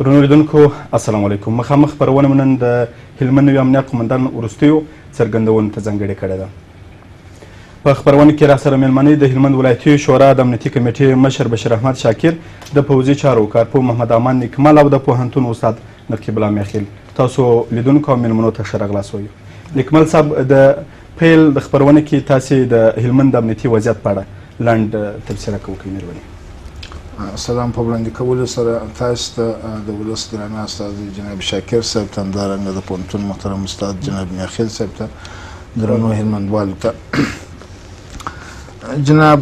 درنو لیدونکو السلام علیکم. مخامخ خپرونه مو نن د هلمند نوي امنیت قومندان وروستیو څرګندونو ته ځانګړې کړې ده. په خپرونه کې راسره مېلمنۍ د هلمند ولایتي شورا د امنیتي کمیټې مشر بشیر احمد شاکر، د پوځي چارو کارپوه محمد امان نیکمل او د پوهنتون استاد نقیب الله میخیل. تاسو لیدونکو او مېلمنو ته ښه راغلاست وایو. نیکمل صاحب، د پیل د خپرونه کې تاسې د هلمند د امنیتي وضعیت په اړه لنډ تبصره وکړئ مهرباني. سلام په وړاندې کولو سره تاسو ته د ولس درانه استاد جناب شاکر صاحب ته، همدارنګه د پوهنتون محترم استاد جناب میخیل صاحب ته، درنو هلمندوالو ته. جناب،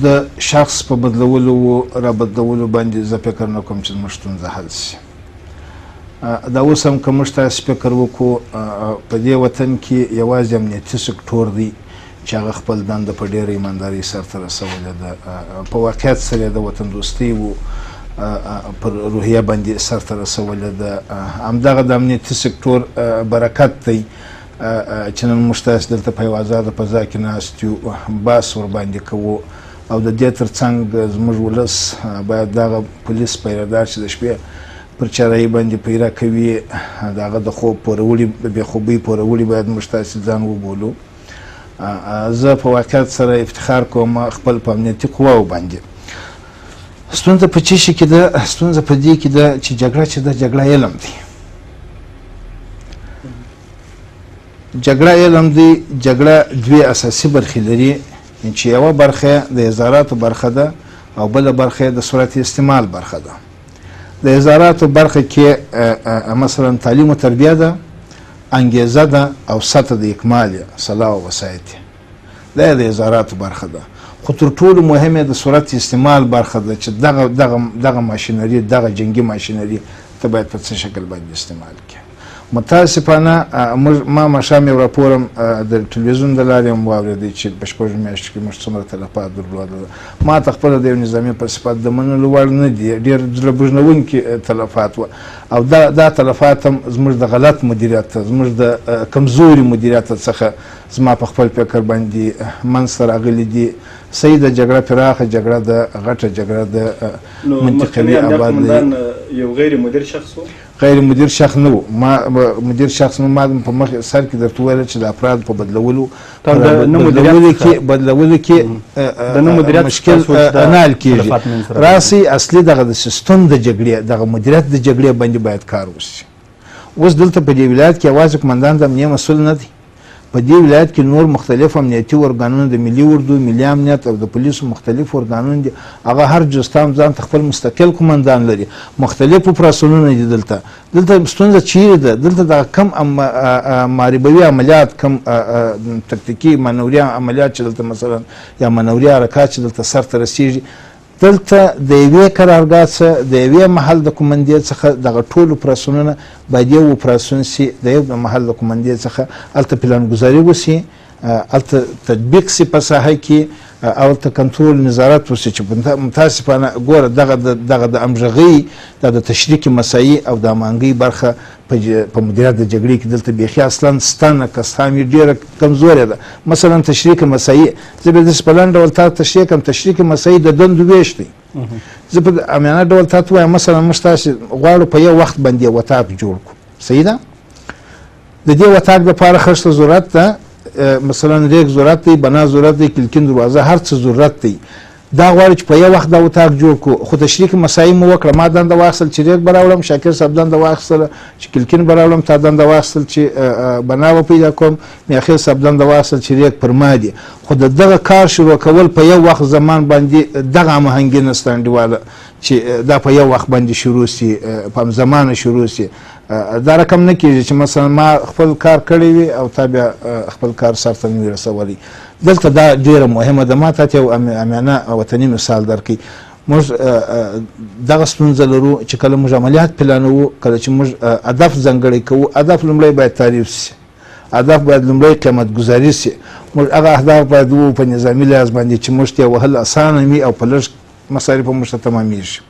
د شخص په بدلولو را بدلولو باندې زه فکر نه کوم چې زموږ ستونزه حل شي. دا اوس هم که موږ تاسې فکر وکړو، په دې وطن کې یوازې امنیتي سکتور دی چې هغه خپل دنده په ډېره ایماندارۍ سرته رسولې ده. په واقعیت سره د وطن دوستۍ و پر روحیه باندې سرته رسولې ده. همدغه د امنیتي سکتور برکت دی چې نن موږ تاسې دلته په یوه ازاده فضا کې ناست یو، بحث ورباندې کوو، او د دې تر څنګ زموږ ولس باید دغه پولیس پیرهدار چې د شپې پر چارهیي باندې پیره کوي، د هغه د خوب پورولي، د بېخوبۍ پورولي باید موږ تاسې ځان وبولو. زه په واقعیت سره افتخار کوم خپل په امنیتي قواو باندې. ستونزه په څه شي کې ده؟ ستونزه په دې کې ده چې جګړه چې ده، جګړه علم دی. جګړه علم دی. جګړه دوې اساسي برخې لري، چې یوه برخه د اظهاراتو برخه ده او بله برخه د صورت استعمال برخه ده. د اظهاراتو برخه کې مثلا تعلیم و تربیه ده، انګیزه ده او سطح د اکمال صلاح او وسایط. دا د اظهاراتو برخه ده. خو تر ټولو مهمه د صورت استعمال برخه ده، چې دغه ماشینري، دغه جنگي ماشینري ته باید په څه شکل باندې استعمال کړي. متاسفانه ما ماښام یو راپور د ټلویزیون د لارې هم واورېدی چې په شپږو میاشتو کې موږ څومره تلفات درلودل. ما ته خپله د یو نظامي په صفت د منلو وړ نه دي، ډېر زړه بوژنونکي تلفات وه. او دا تلفات هم زموږ د غلط مدیریت، زموږ د کمزوري مدیریت څخه زما په خپل فکر باندې منځته راغلي دي. صحیح ده، جګړه پراخه جګړه ده، غټه جګړه ده، منطقوي آباد دی. یو غیر مدیر شخص و؟ غیر مدیر شخص نه و. ما مدیر شخص نه، ما په مخ سر کې درته وویل چې د افراد په بدلولو کې مشکل نه حل کېږي. راسي اصلي دغه د سیستم د جګړې، دغه مدیریت د جګړې باندې باید کار وشي. اوس دلته په دې ولایت کې یوازې قمندان د امنیه مسؤل نه دی. په دې ولایت کې نور مختلف امنیتي ارګانونه، د ملي اردو، ملي امنیت او د پولیسو مختلف ارګانونه دي. هغه هر جستام ځان ته خپل مستقل قمندان لري، مختلف اپراسیونونه دي. دلته ستونزه چیرې ده؟ دلته د کم محاربوي عملیات، کم تکتیکي مانوري عملیات چې دلته مثلا یا مانوري حرکات چې دلته سرته رسیږي، دلته د یوې قرارګاه څخه، د یوې محل د قومندې څخه دغه ټول اپراسیونونه باید یو اپراسیون سي، د یو محل د قومندې څخه هلته پلانګذاري وسي، هلته تطبیق سي په ساحه کې، او هلته کنټرول نظارت وسي. چې متاسفانه ګوره دغه د همغږۍ، د تشریکي مسایي او د هماهنګۍ برخه په مدیریت د جګړې کې دلته بیخي اصلا ستنه کسامي ډېره کمزورې ده. مثلا تشریک مسایي، زه به داسې په لنډ ډول تا تشریح کړم. تشریک مسایي د دندو ویش دی. زه په امانه ډول تا ته وایم، مثلا موږ تاسې غواړو په یو وخت باندې یو وطاق جوړ کړو، صحیح ده؟ د دې وطاق دپاره خښته ضرورت ده، مثلا ریک ضرورت دی، بنا ضرورت دی، کلکین دروازه، هر څه ضرورت دی. دا غواړي چې په یو وخت دا وطاق جوړ کړو. خو تشریک مسایي مو وکړه، ما دنده واخیستل چې ریک به راوړم، شاکر صاحب دنده واخیستله چې کلکین به راوړم، تا دنده واخیستل چې بنا به پیدا کوم، میخیل صاحب دنده واخیستل چې ریک پر ما دي. خو د دغه کار شروع کول په یو وخت زمان باندې دغه هماهنګي نسته انډیواله چې دا په یو وخت باندې شروع سي، په همزمانه شروع سي. دا رقم نه کېږي چې مثلا ما خپل کار کړی وي او تا بیا خپل کار سرته نه وي رسولی. دلته دا ډېره مهمه ده. ما ته یو امانه وطني مثال درکړي. موږ دغه ستونزه لرو چې کله موږ عملیات پلانوو، کله چې موږ هدف ځانګړی کوو، هدف لومړی باید تعریف سي، هدف باید لومړی قیمت ګذاري سي. موږ هغه اهداف باید وو په نظامي لحاظ باندې چې موږ ته وهل اسانه وي او په لږ مصارفو موږ ته تمامیږي.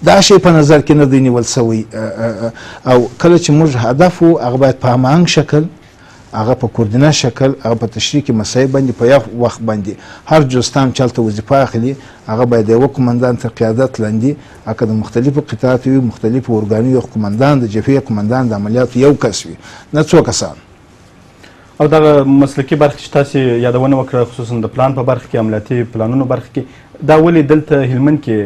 دا شی په نظر کې نه دی نیول سوی. او کله چې موږ هدف وو، هغه باید په هماهنګ شکل هغه په کوردینه شکل هغه په تشریک مسایي باندې په یو وخت باندې هر جستان چې هلته وظیفه اخلي هغه باید د یوه قمندان تر قیادت لاندې که د مختلفو قطاعاتو وي مختلفو ارګانو یو قمندان د جبهې قمندان د عملیاتو یو کس وي نه څو کسان. او دغه مسلکي برخه چې تاسې یادونه وکړه خصوصا د پلان په برخه کې عملیاتي پلانونو برخه کې دا ولې دلته هلمند کې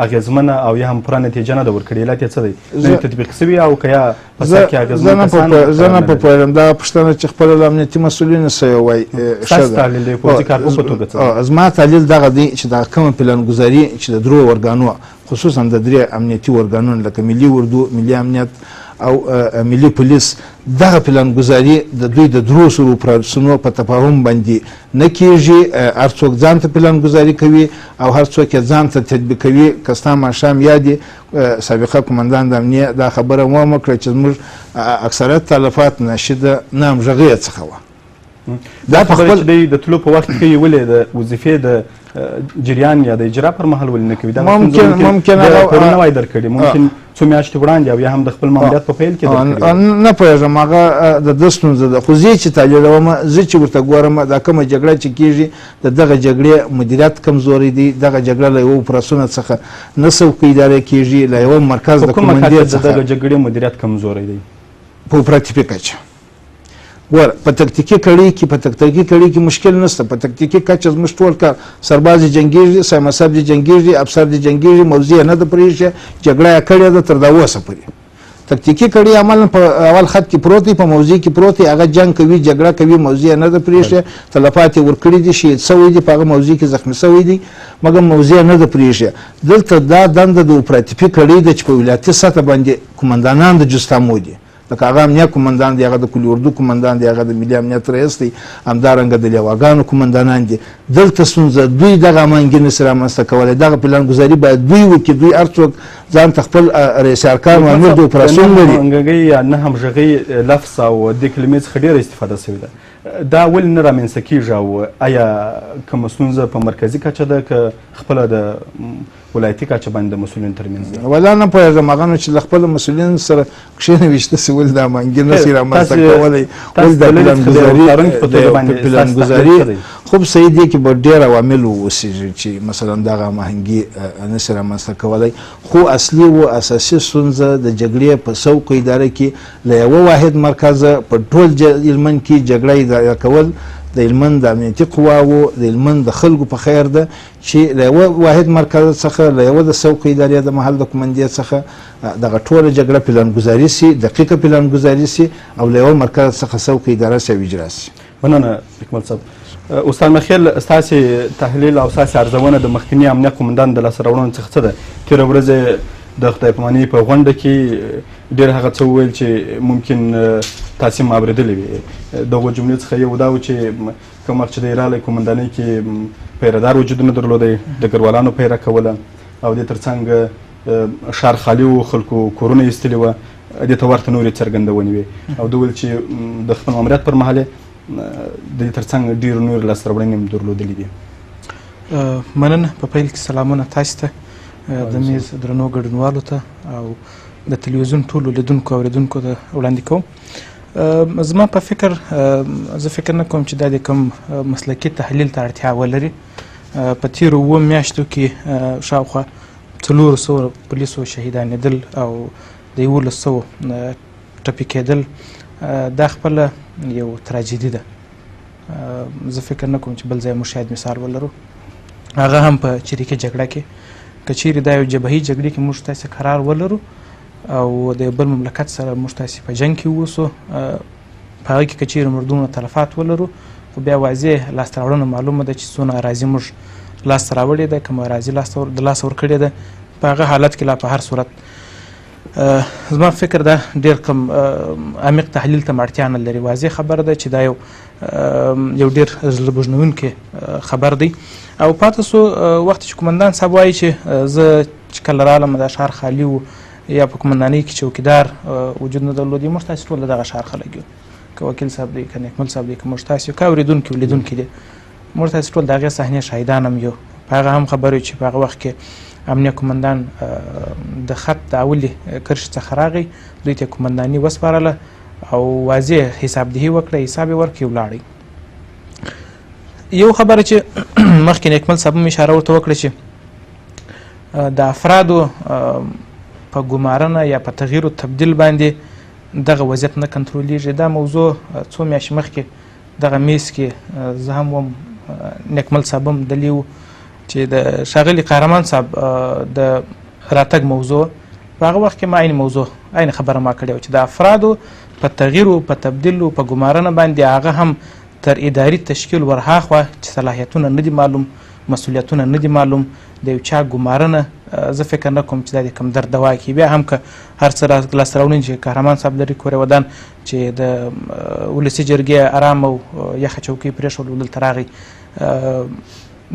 اغیزمنه او یا هم پوره نتیجه نه ده ورکړې علت یې څه دی؟ نه تطبیق شوي او که یا په سر کې اغیزمن کسان زه نه پوهېږم دا پوښتنه چې خپله له امنیتي مسؤلینو څه یې وایي ستاسو تحلیل دی پوځي کارکو په توګه څه؟ زما تحلیل دغه دی چې دغه کومه پلانګذاري چې د درو ارګانو خصوصا د درې امنیتي ارګانونو لکه ملي اردو ملي امنیت او ملي پولیس دغه پلانګذاري د دوی د درو سرو پرسونو په تفاهم باندې نه کیږي. هر څوک ځان ته پلانګذاري کوي او هر څوک یې ځان ته تطبیقوي. که ستا ماښام یادې سابقه قمندان د امنیه دا خبره مو وکړه چې زموږ اکثریت تلفات ناشي د نه همغږۍ څخه وه. دا په خپل د تلو په وخت کې ولې د وظیفې د جریان یا د اجرا پر مهال ولې نه کوي؟ دا ممکن هغه نه وای درکړي ممکن څو میاشتې وړاندې او یا هم د خپل ماموریت په پیل کې درکړي نه پوهېږم هغه د ده ستونزه ده. خو زه چې تحلیلوم زه چې ورته ګورم دا کومه جګړه چې کېږي د دغه جګړې مدیریت کمزوری دی. دغه جګړه له یوه پرسونه څخه نه څوک اداره کېږي له یوه مرکز د کومندې څخه. دغه جګړې مدیریت کمزوری دی په اپراتیفي کچه. ګوره په تکتیکي کړۍ کې مشکل نشته. په تکتیکي کچه زموږ ټول کار سرباز دې جنګېږي سایمصب دې جنګېږي افسر دې جنګېږي موضوع یې نه ده پرېښې جګړه یې کړې ده تر دا اوسه پورې. تکتیکي کړۍ عملا په اول خط کې پروت دی په موضوع کې پروت دی هغه جنګ کوي جګړه کوي موضوع یې نه ده پرېښې تلفات یې ورکړي دي شهید سوی دي په هغه موضوع کې زخمي سوی دي مګر موضوع یې نه ده پرېښې. دلته دا دنده د اپراتیفي کړۍ ده چې په ولایتي سطح باندې قمندانان د جستامو دي لکه هغه امنیه قمندان دی هغه د کلي اردو قمندان دی هغه د ملي امنیت رئیس دی همدارنګه د لیواګانو قمندانان دي. دلته ستونزه دوی دغه امانګي نشي رامنځته کولی. دغه پلانګذاري باید دوی وکړي. دوی هر څوک ځان ته خپل رئیس ارکان او امیر د اپراسیون لري. همغږۍ یا نه همغږۍ لفظ او د کلمې څخه ډېره استفاده شوې ده. دا ولې نه رامنځته کېږي او آیا کومه ستونزه په مرکزي کچه ده که خپله د ولایتي کچه باندې د مسؤلینو ترمنځ ده؟ ولا نه پوهېږم هغه نو چې له خپلو مسؤلینو سره کښېنه ویشته سي ولې د امانګي نشي رامنځته کولی ولې د پلانګذاري خوب صحیح دی کې به ډېر عوامل واوسېږي چې مثلا دغه هماهنګي نشي رامنځته کولی. خو اصلي و اساسي ستونزه د جګړې په سوق اداره کې له یوه واحد مرکزه په ټول هلمند کې جګړه اداره کول د هلمند د امنیتي قواوو د هلمند د خلکو په خیر ده چې له یوه واحد مرکز څخه له یوه د سوق ادارې د محل د کومندې څخه دغه ټوله جګړه پلانګذاري سي دقیقه پلانګذاري سي او له یوه مرکز څخه سوق اداره سي او اجرا سي. مننه اکمل صاحب. استاد مخیل ستاسې تحلیل او ستاسې ارزونه د مخکني امنیه قمندان د لاسته راوړنو څخه څه ده؟ تېره ورځ د خدای پامانۍ په غونډه کې ډېر هغه څه وویل چې ممکن تاسې هم اورېدلې وي. دغو جملې څخه یو دا و چې کوم وخت چې د ایراله قمندانۍ کې پیردار وجودونه درلودی ډګروالانو پیره کوله او دې تر څنګ ښار خالي و خلکو کورونه ایستلي وه دې ته ورته نورې څرګندونې وې او ده ویل چې د خپل ماموریت پر مهال د دې تر څنګ ډېرو نورې لاسته راوړنې هم درلودلې دي. مننه. په پیل کې سلامونه تاسو ته د میز درنو ګډونوالو ته او د تلویزیون ټولو لیدونکو او اورېدونکو ته وړاندې کوم. زما په فکر زه فکر نه کوم چې دا د کوم مسلکي تحلیل ته اړتیا ولري. په تېرو 7 میاشتو کې شاوخوا 400 پولیسو شهیدانېدل او د 1100 ټپي کېدل دا خپله یو تراجیدي ده. زه فکر نه کوم چې بل ځای موږ شاید مثال ولرو هغه هم په چریکي جګړه کې که چیرې دا یو جبهي جګړې کې موږ تاسې قرار ولرو او د بل مملکت سره موږ تاسې په جنګ کې ووسو په هغه کې که چیرې موږ دومره تلفات ولرو خو بیا واضح لاسته راوړنه معلومه ده چې څونه اراضي موږ لاسته راوړې ده کومه اراضي د لاسه ورکړې ده په هغه حالت کې لا په هر صورت زما فکر ده ډېر کم عمیق تحلیل ته اړتیا نه لري. واضح خبره ده چې دا یو ډېر زړه بوژنونکی خبر دی او پاته سو وخت چې قمندان صاحب وایي چې زه چې کله رالم دا ښار خالي و یا په قمندانۍ کې چوکیدار وجود نه درلودي موږ تاسې ټول د دغه ښار خلک یو که وکیل صاحب دی که نیکمل صاحب دی که موږ تاسې یو که اورېدونکي و لیدونکي دي موږ تاسې ټول د هغې صحنې شاهدان هم یو. په هغه هم خبر یو چې په هغه وخت کې امنیه قمندان د خط د اولي کرښې څخه راغی دوی ته قمنداني وسپارله او واضح حسابدهي وکړئ، حساب یې ورکړئ، ولاړئ. یو خبره چې مخکې نیکمل صاحب هم اشاره ورته وکړه چې د افرادو په ګمارنه یا په تغییر و تبدیل باندې دغه وضعیت نه کنټرولیږي. دا موضوع څو میاشتې مخکې دغه میز کې زه هم وم، نیکمل صاحب هم دلې و چې د ښاغلي قهرمان صاحب د راتګ موضوع په هغه وخت کې ما عین موضوع عین خبره ما کړې وه چې د افرادو په تغییر و په تبدیل و په ګمارنه باندې هغه هم تر اداري تشکیل ورهاخوا چې صلاحیتونه نه دي معلوم، مسؤلیتونه نه دي معلوم، د یو چا ګمارنه زه فکر نه کوم چې دا د کم در دوا کړي. بیا هم که هر څه لاسته راوړنې چې قهرمان صاحب لري کورې ودان چې د ولسي جرګې ارام او یخه چوکۍ پرېښودل، دلته راغی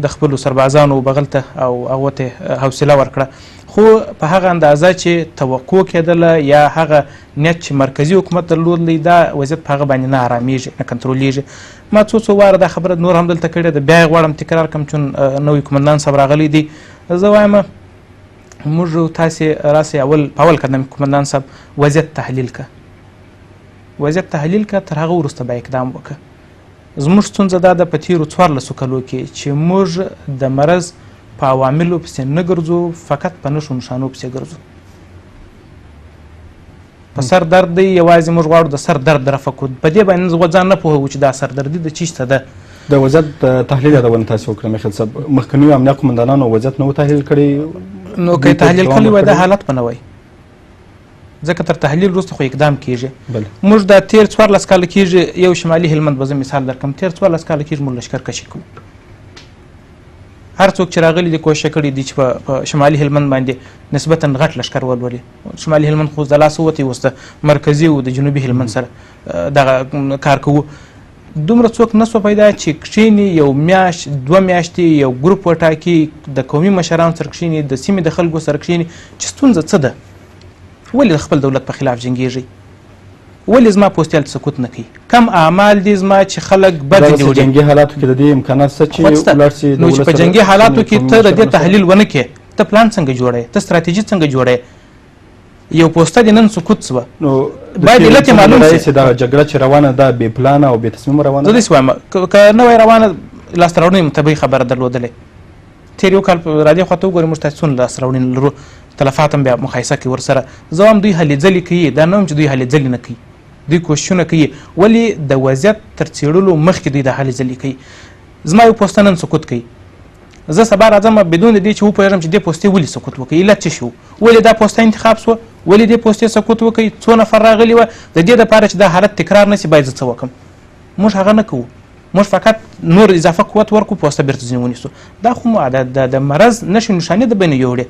د خپلو سربازانو بغل ته او هغو ته حوصله ورکړه، خو په هغه اندازه چې توقع کېدله یا هغه نیت چې مرکزي حکومت درلودلی دا وضعیت په هغه باندې نه ارامېږي، نه کنټرولیږي. ما څو واره دا خبره نور هم دلته کړې ده، بیا یې غواړم تکرار کړم چون نوی قومندان صاحب راغلی دی. زه وایم موږ تاسې راسئ په اول قدم قومندان صاحب وضعیت تحلیل که، وضعیت تحلیل که، تر هغه وروسته به اقدام وکړه. زموږ ستونزه دا ده په تېرو 14 کلو کې چې موږ د مرض په عواملو پسې نه ګرځو، فقط په نښو نښانو پسې ګرځو. په سر درد دی، یوازې موږ غواړو د سر درد رفع کړو، په دې باندې ځان نه پوهوو چې دا سردردي د چیشته ده. د وضعیت تحلیل یادونه تاسې وکړه میخیل صاحب، مخکنیو امنیه قومندانانو وضعیت نه و تحلیل کړی؟ نو که یې تحلیل کړی وای دا حالت به نه وای، ځکه تر تحلیل وروسته خو اقدام کیږي. موږ دا تېر 14 کاله کیږي، یو شمالي هلمند به زه مثال درکړم، تېر 14 کاله کیږي موږ لښکر کشي کوو. هر څوک چې راغلي دي کوشش کړی دي چې په شمالي هلمند باندې نسبتا غټ لښکر ولولي. شمالي هلمند خو د لاسه وتی، اوس د مرکزي او د جنوبي هلمند سره دغه کار کوو. دومره څوک نسوه پیدا چې کښیني یو میاشت 2 میاشتې یو ګروپ وټاکي، د قومي مشرانو سره کښیني، د سیمې د خلکو سره کښیني چې ستونزه څه ده، ولې د خپل دولت په خلاف جنګیږي، ولې زما پوستیال سکوت نه کوي، کم اعمال دي زما چې خلک بد دي وړي. جنګي حالاتو کې د دې امکانات شته چې ولاړ شي. نو چې په جنګي حالاتو کې ته د دې تحلیل ونه کړې، ته پلان څنګه جوړې، ته ستراتیژي څنګه جوړې، یو پوسته دې نن سکوت شوه، باید علت یې معلوم شي. دا جګړه چې روانه ده بې پلانه او بې تصمیمه روانه ده. زه داسې وایم که نه وای روانه لاسته راوړنې طبیعي خبره درلودلې. تېر یو کال را دې خوا ته وګورئ موږ تاسې څومره لاسته راوړنې لرو، تلفات هم بیا مقایسه کوي ورسره. زه وایم دوی هلې ځلې کوي، دا نه وایم چې دوی هلې ځلې نه کوي، دوی کوششونه کوي، ولې د وضعیت تر څېړلو مخکې دوی د هلې ځلې کوي. زما یو پوسته نن سکوت کوي، زه سبا راځم بدون دې چې وپوهېږم چې دې پوستې ولې سکوت وکړي، علت څه شي و، ولې دا پوسته انتخاب شوه، ولې دې پوستې سکوت وکړي، څو نفر راغلي وه، د دې دپاره چې دا حالت تکرار نه شي باید زه څه وکړم. موږ هغه نه کوو، موږ فقط نور اضافه قوت ورکړو، پوسته بیرته ځینې ونیسو. دا خو د مرض نښې نښانې د بینه یوړې،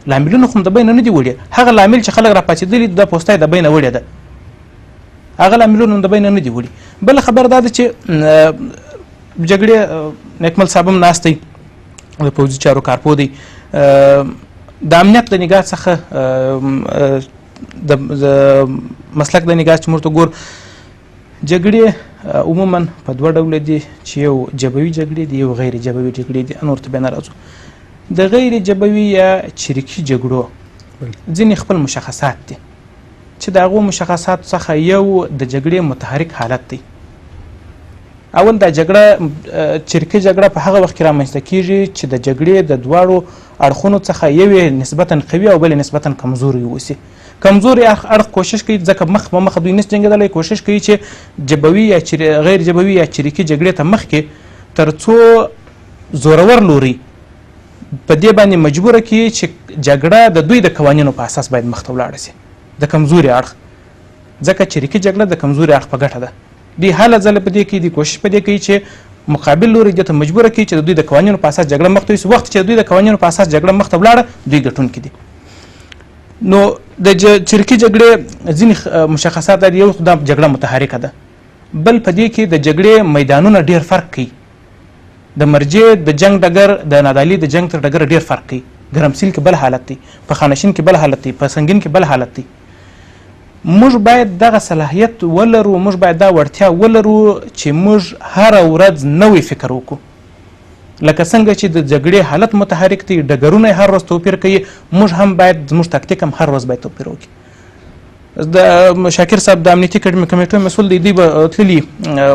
لاملونه خو د بینه نه دي وړي. هغه لامل چې خلک راپاڅېدلي دا پوسته یې د بینه وړې ده، هغه لاملونه د بینه نه دي وړي. بله خبره دا ده چې جګړې نیکمل صاحب هم ناست دی، د پوځي چارو کارپو دی، د امنیت د نګاه څخه د مسلک د نګاه چې موږ ته ګور، جګړې عموما په 2 ډوله دي، چې یو جبوي جګړې دي، یو غیر جبوي جګړې دي. نور ته بیا نه راځو. د غیر جبوي یا چریکي جګړو ځینې خپل مشخصات دي، چې د هغو مشخصات څخه یو د جګړې متحرک حالت دی. اول دا جګړه چریکي جګړه په هغه وخت کې رامنځته کیږي چې د جګړې د دواړو اړخونو څخه یو نسبتا قوي او بل نسبتا کمزوري اوسي. کمزوري اړخ کوشش کوي، ځکه مخ په مخ دوی نشي جنګېدلی، کوشش کوي چې جبوي یا غیر جبوي یا چریکي جګړې ته مخکې تر څو زورور لوري په دې باندې مجبوره کړي چې جګړه د دوی د قوانینو په اساس باید مخ ته ولاړه شي، د کمزوري اړخ، ځکه چریکي جګړه د کمزوري اړخ په ګټه ده. دوی هله ځله په دې کې دي کوشش په دې کوي چې مقابل لوري دې ته مجبوره کړي چې د دوی د قوانینو په اساس جګړه مخ ته یوسي. وخت چې د دوی د قوانینو په اساس جګړه مخ ته ولاړه، دوی ګټونکي دي. نو د چریکي جګړې ځینې مشخصات دي، یو دا جګړه متحرکه ده، بل په دې کې د جګړې میدانونه ډېر فرق کوي. د مرجع د جنگ ډګر د نادعلي د جنگ تر ډګر ډېر فرق کوي. ګرمسیل کې بل حالت دی، په خانشین کې بل حالت دی، په سنګین کې بل حالت دی. موږ باید دغه صلاحیت ولرو، موږ باید دا وړتیا ولرو چې موږ هره ورځ نوی فکر وکړو. لکه څنګه چې د جګړې حالت متحرک دی، ډګرونه هر ورځ توپیر کوي، موږ هم باید زموږ تاکتیک هم هر ورځ باید توپیر وکړي. د شاکر صاحب د امنیتي کمیټو مسؤل دی، دوی به تللي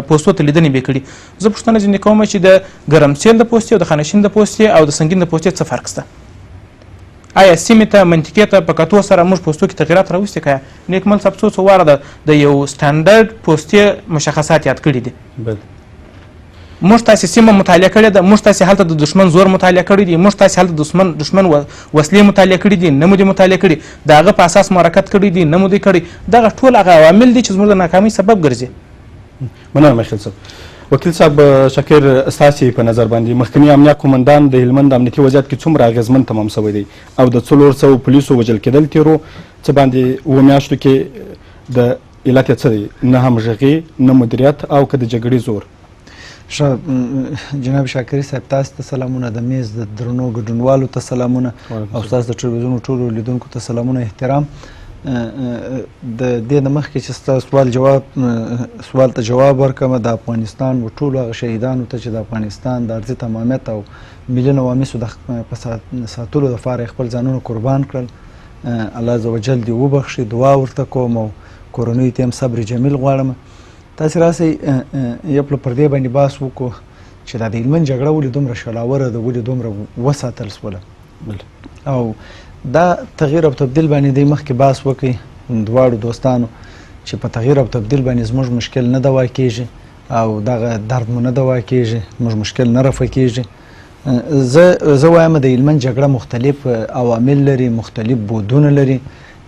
پوستو ته لیدنې به کړي. زه پوښتنه ځینې کوم چې د ګرمسیل د پوستې او د خانشین د پوستې او د سنګین د پوستې څه فرق شته؟ آیا سیمې ته منطقې ته په کتو سره موږ پوستو کې تغیرات راوستي که نیکمل صاحب څو واره د یو سټنډرډ پوستې مشخصات یاد کړي دي؟ موږ تاسې سیمه مطالعه کړې ده، موږ تاسې هلته د دښمن زور مطالعه کړی دی، موږ تاسې هلته د دښمن وسلې مطالعه کړي دي، نه مو دې مطالعه کړي، د هغه په اساس مو حرکت کړی دی، نه مو دې کړی. دغه ټول هغه عوامل دي چې زموږ د ناکامۍ سبب ګرځي. مننه میخیل صاحب. وکیل صاحب شاکر ستاسې په نظر باندې مخکنی امنیه قومندان د هلمند امنیتي وضعیت کې څومره اغېزمن تمام شوی دی او د 400 پولیسو وژل کېدل تیرو څه باندې 7 میاشتو کې د علت یې څه دی؟ نه همغږي، نه مدیریت او که د جګړې زور؟ جناب شاکري صاحب تاسو ته سلامونه، د میز د درنو ګډونوالو ته سلامونه او تاسو د ټلویزیون ټولو لیدونکو ته سلامونه احترام. د دې نه مخکې چې ستاسو سوال ته جواب ورکړم، د افغانستان و ټولو هغه شهیدانو ته چې د افغانستان د ارضي تمامیت او ملي نواميسو په ساتلو دپاره خپل ځانونه قربان کړل، الله عز وجل دې وبخښي، دعا ورته کوم او کورنیو ته هم صبر جمیل غواړم. تاسې راسئ یو پله پر دې باندې بحث وکړو چې دا د هلمند جګړه ولې دومره شلاوره ده، ولې دومره وساتل سوله او دا تغییر او تبدیل باندې دی مخکې بحث وکړي دواړو دوستانو چې په تغییر او تبدیل باندې زموږ مشکل نه دوا کیږي او دغه درد مو نه دوا کیږي، زموږ مشکل نه رفع کیږي. زه وایم د هلمند جګړه مختلف عوامل لري، مختلف بودونه لري.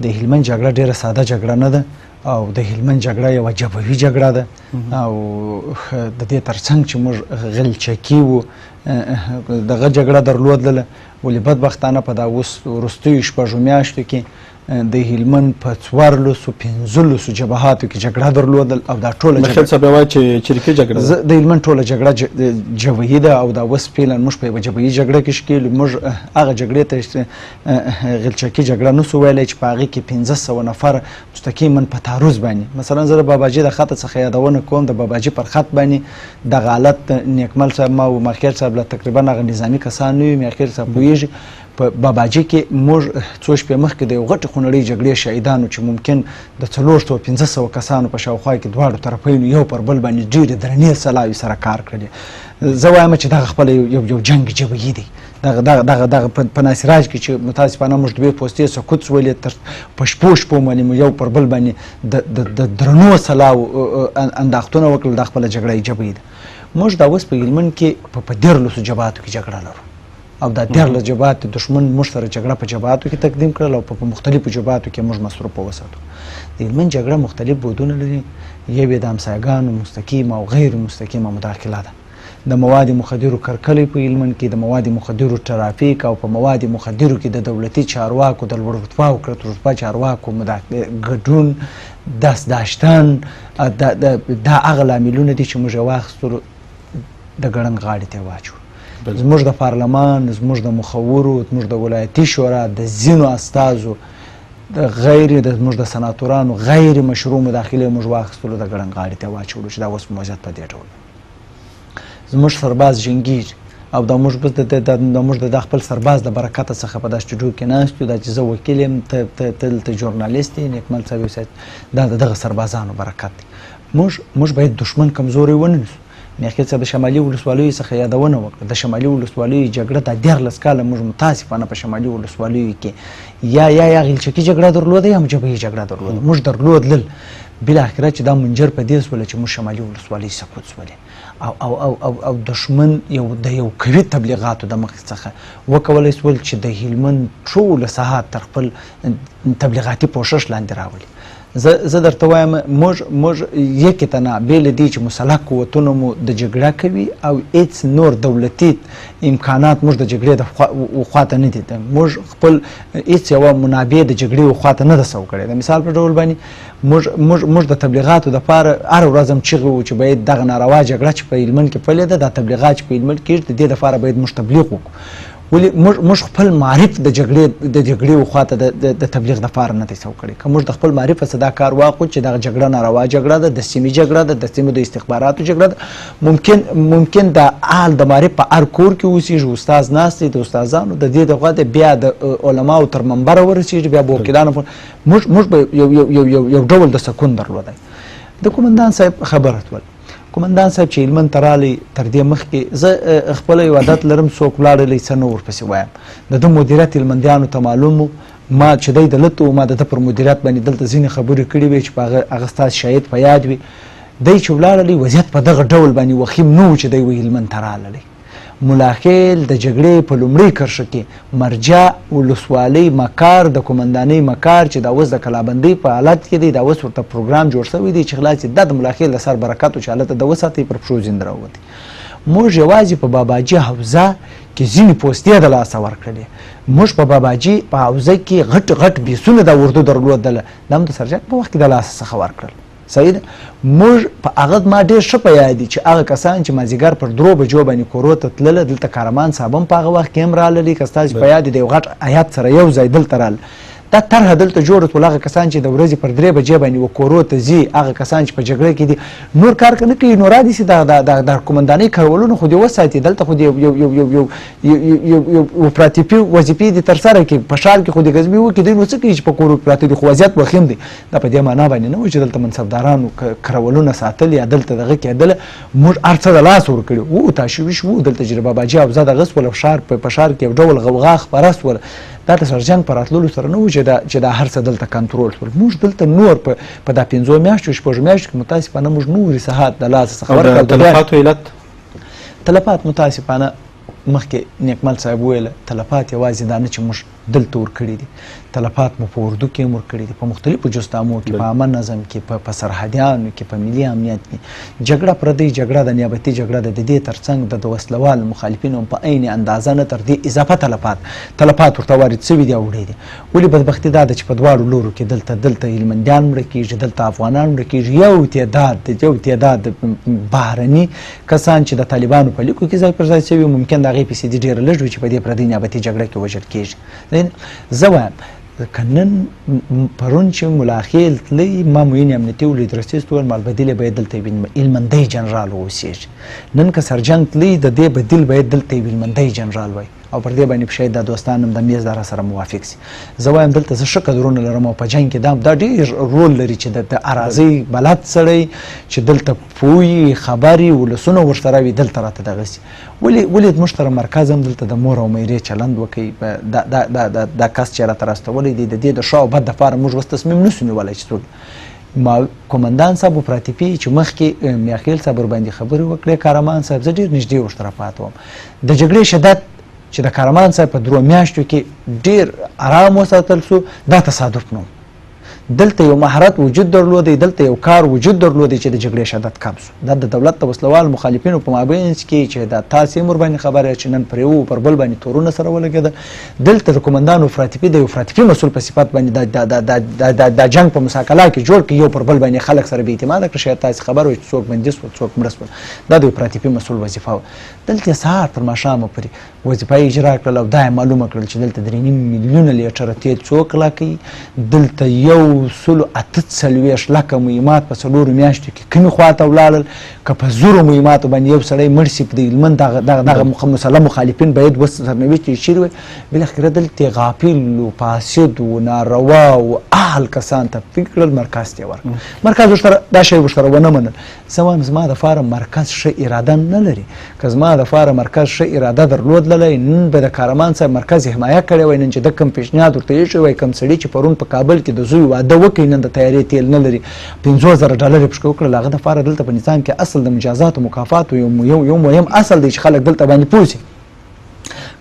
د هلمند جګړه ډیره ساده جګړه نه ده او د هلمند جګړه یوه جبهوي جګړه ده او د دې ترڅنګ چې موږ غلچکي وو دغه جګړه درلودله، ولې بدبختانه په دا اوس وروستیو 6 میاشتو کې د هلمند په 1415 جبهاتو کې جګړه درلودل او دا ټوله میخیل صاحب وایي چې چریکي جګړه د هلمند ټوله جګړه جبهي ده او دا اوس فعلا موږ په یوه جبهي جګړه کې ښکېلو. موږ هغه جګړې ته غلچکي جګړه نسو ویلی چې په هغې کې 1500 نفر مستقیما په تعرض باندې، مثلا زه د باباجي د خطه څخه یادونه کوم، د باباجي پر خط باندې دغه حالت نیکمل صاحب ما او میخیل صاحب له تقریبا هغه نظامي کسان نه وي، میخیل صاحب پوهېږي په باباجي کې موږ څو شپې مخکې د یو غټې خونړۍ جګړې شهیدانو چې ممکن د 400-500 کسانو په شاوخوا کې دواړو طرفینو یو پر بل باندې ډېرې درنې سلاوي سره کار کړی. زه وایم چې دغه خپله یو جنګ جبهي دی. دغه په ناصراج کې چې متاسفانه موږ 2 پوستې سقوط سولې تر په شپو باندې یو پر بل باندې د درنو سلاو انداختونه وکړل، دا خپله جګړه جبهي ده. موږ دا اوس په هلمند کې په 13 جبهاتو کې جګړه لرو او دا 13 جبهات دښمن موږ سره جګړه په جبهاتو کې تقدیم کړل او په مختلفو جبهاتو کې موږ مصروفه وساتو. د هلمند جګړه مختلف بودونه لري، یو یې د همسایګانو مستقیمه او غیر مستقیمه مداخله ده. د مواد مخدرو کرکلې په هلمند کې، د مواد مخدرو ترافیک او په مواد مخدرو کې د دولتي چارواکو د لوړ رتبه او کړت رتبه چارواکو ګډون، دست داشتن، دا هغه لاملونه دي چې موږ یې واخیستلو د ګړنګ غاړې ته یې واچوو. زموږ د پارلمان، زموږ د مخورو، زموږ د ولایتي شورا د ځینو استازو زموږ د سناتورانو غیر مشروع مداخلې موږ واخیستلو د ګړنګ غاړې ته یې واچولو چې دا اوس وضعیت په دې ډول زموږ سرباز جنګیږي او دا موږ د خپل سرباز د برکته څخه په دا سټوډیو کې ناست یو، دا چې زه وکیل یم، ته ژورنالیست یې، نیکمل صاحب دا د دغه سربازانو برکت دی. موږ باید دښمن کمزوری ونه نیسو. میخیل صاحب د شمالي ولسوالیو څخه یادونه وکړه، د شمالي ولسوالیو جګړه دا 14 کاله موږ متاسفانه په شمالي ولسوالیو کې یا غلچکي جګړه درلوده یا جبهي جګړه درلوده. موږ درلودل بالاخره چې دا منجر په دې سوله چې موږ شمالي ولسوالۍ سقوط سولې او دښمن د یو قوي تبلیغاتو د مخې څخه وکولی سول چې د هلمند ټوله ساحات تر خپل تبلیغاتي پوښښ لاندې راولي. زه درته وایم موږ یکې ته نه بې له دې چې مسلح قوتونه مو د جګړه کوي او هېڅ نور دولتي امکانات موږ د جګړې د خواته نه دي، موږ خپل هېڅ یوه منابع د جګړې خواته نه ده سو کړې. د مثال په ډول باندې موږ د تبلیغاتو دپاره هره ورځ هم چغې وو چې باید دغه ناروا جګړه چې په هلمند کې پیلې ده، دا تبلیغات چې په هلمند کېږي د دې دپاره باید موږ تبلیغ وکړو. ولې موږ خپل معرف د جګړې خواته د تبلیغ دپاره نه دی سو کړی. که موږ د خپل معرف څخه دا کار واخلو چې دغه جګړه ناروا جګړه ده، د سیمې جګړه ده، د سیمو د استخباراتو جګړه ده، ممکن د اهل د معرف په هر کور کې اوسېږي، استاذ ناست دی، د استادانو د دې دغه بیا د علماو تر منبره ورسېږي، بیا به وکیلانو موږ به یو ډول د سکون درلودی. د قومندان صاحب خبره تول قومندان صاحب چې هلمند ته رالی تر دې مخکې زه خپله یو عادت لرم څوک ولاړلی څه نه ورپسې وایم. د ده مدیریت هلمندیانو ته معلوم و، ما چې دی د لته و ما د ده پر مدیریت باندې دلته ځینې خبرې کړې وې چې په هغه ستاسې شاید په یاد وي. دی چې ولاړلی وضعیت په دغه ډول باندې وخیم نه و چې دی وی هلمند ته راغلی. ملاخیل د جګړې په لومړۍ کرښه کې مرجع ولسوالۍ مکار د قومندانۍ مکار چې دا اوس د کلابندۍ په حالت کې دی، دا اوس ورته پروګرام جوړ شوی دی چې خلاص دا د ملاخیل د سر برکت و چې هلته د وساتئ پر پښو زنده راووتې. موږ یوازې په باباجي حوزه کې ځینې پوستې د لاسه ورکړلې. موږ په باباجي په حوزه کې غټ بیسونه د اردو درلودله، دا هم د سرجنټ په وخت کې د لاسه څخه ورکړل. صحیح ده. موږ په هغه ما ډېر ښه په یاد دي چې هغه کسان چې مازدیګر پر 3 بجو باندې کورو ته تلله، دلته کارمان صاحب هم په هغه وخت کې هم راللی، که ستاسې په یاد دي د یو غټ هیات سره یو ځای دلته راله. دا طرحه دلته جوړه ټول هغه کسان چې د ورځې پر 3 بجې باندې و کورو ته ځي، هغه کسان چې په جګړه کې دي نور کار نه کوي، نو رادي سي د قومندانۍ کارولونه خو دې وساتي، دلته خو دې یو اپراتیفي وظیفې دي ترسره کړي، په ښار کې خو دې غزبي وکړي، دوی نو څه کوي چې په کورو پراته دي، خو وضعیت وخیم دی. دا په دې معنا باندې نه و چې دلته منصبدارانو کارولونه ساتل یا دلته دغه کېدله. موږ هر څه د لاس ورکړي وو، تاشویش وو، دلته چې باباجي حوزه دغه سوله په ښار کې یو ډول غوغا خپره سوله. دا د سرجنګ په راتللو سره نه و چې دا هر څه دلته کنټرول شول. موږ دلته نور په دا 5 میاشتو 6 میاشتو کې متاسفانه موږ نورې ساحات د لاسه څخه ورکړل. تلفاتو علت تلفات متاسفانه مخکې نیکمل صاحب ویله، تلفات یوازې دا نه چې موږ دلته ورکړي دي، تلفات مو په اردو کې هم ورکړي دي، په مختلفو جستامو کې، په عامه نظم کې، په سرحدیانو کې، په ملي امنیت کې. جګړه پردۍ جګړه د نیابتي جګړه د دې ترڅنګ د وسلوال مخالفینو په عین اندازه نه تر دې اضافه تلفات ورته وارد شوي دي او وړي دي. ولې بدبختي دا ده چې په دواړو لورو کې دلته هلمندیان مړه کېږي، دلته افغانان مړه کېږي. یو تعداد بهرني کسان چې د طالبانو په لیکو کې ځای پر ځای شوي، ممکن د هغې فیصدي ډېره لږ وي چې په دې پردۍ نیابتي جګړه کې وژل کېږي. زه وایم که نن پرون چې ملاخیل تللی، ما معین امنیتي ولیدرسي ستویل مالبدیل باید دلته هلمندی جنرال واوسېږي. نن که سرجنګ تللی د دې بدیل باید دلته هلمندی جنرال وای، او پر دې باندې شاید دا دوستان هم د میز دا سره موافق سي. زه وایم دلته زه ښه قدرونه لرم، او په جنګ کې دا ډېر رول لري چې د اراضۍ بلد سړی چې دلته پوهي خبرې ولسونه ورسره وي دلته راته دغه سي. ولې زموږ سره مرکز هم دلته د مور او میرې چلند وکوي. دا کس چې راته راستولی دی د دې د ښه او بد دپاره موږ اوس تصمیم نسو نیولی چې څوک ما قومندان صاحب اپراتیفي چې مخکې میاخیل صاحب ورباندې خبرې وکړې، کارمان صاحب زه ډېر نږدې ورسره پاته وم. د جګړې شدت چې د کارمان صاحب په 3 میاشتو کې ډېر آرام وساتل سو، دا تصادف نه و. دلته یو مهارت وجود درلودی، دلته یو کار وجود درلودی چې د جګړې شدت کم سو. دا د دولت د وسلوال مخالفینو په مابینځ کې چې دا تاسې هم ورباندې خبره چې نن پر یو پر بل باندې تورونه سره ولګېدل. دلته د قومندان اپراتیفي د یو اپراتیفي مسؤل په صفت باندې دا جنګ په مساکله کې جوړ کړي، یو پر بل باندې خلک سره بې اعتماده کړه، شاید تاسې خبر وي چې څوک بندي سول څوک مړه سول. دا د اپراتیفي مسؤل وظیفه وه. دلته سهار تر ماښامه پورې وظیفه یې اجرا کړل، او دا یې معلومه کړل چې دلته 3.5 میلیونه لیټره تیل څوک لا کوي، دلته 148 لکه مهمات په 4 میاشتو کې کومې خواته ولاړل. که په زرو مهماتو باندې یو سړی مړ شي، د هلمند دغه مسلح مخالفین باید سرنوشت یې شیر وي. بالاخره دلته غافل و فاسد و ناروا و اهل کسان ته فکر کړل، مرکز ته یې ورکړل. مرکز ورسره دا شی ورسره ونه منل. زه وایم زما دپاره مرکز ښه اراده نه لري. که زما دپاره مرکز ښه اراده درلودللی، نن به د کارمان صاحب مرکز حمایه کړی وای، نن چې د کوم پیشنهاد ورته ایښی وای، کوم سړي چې پرون په کابل کې د زوی واده وکړي، نن د تیارې تیل نه لري، $50,000 پشکه وکړل، هغه دپاره دلته په نظام کې اصل د مجازات و مکافاتو یو مهم اصل دی چې خلک دلته باندې پوه سي.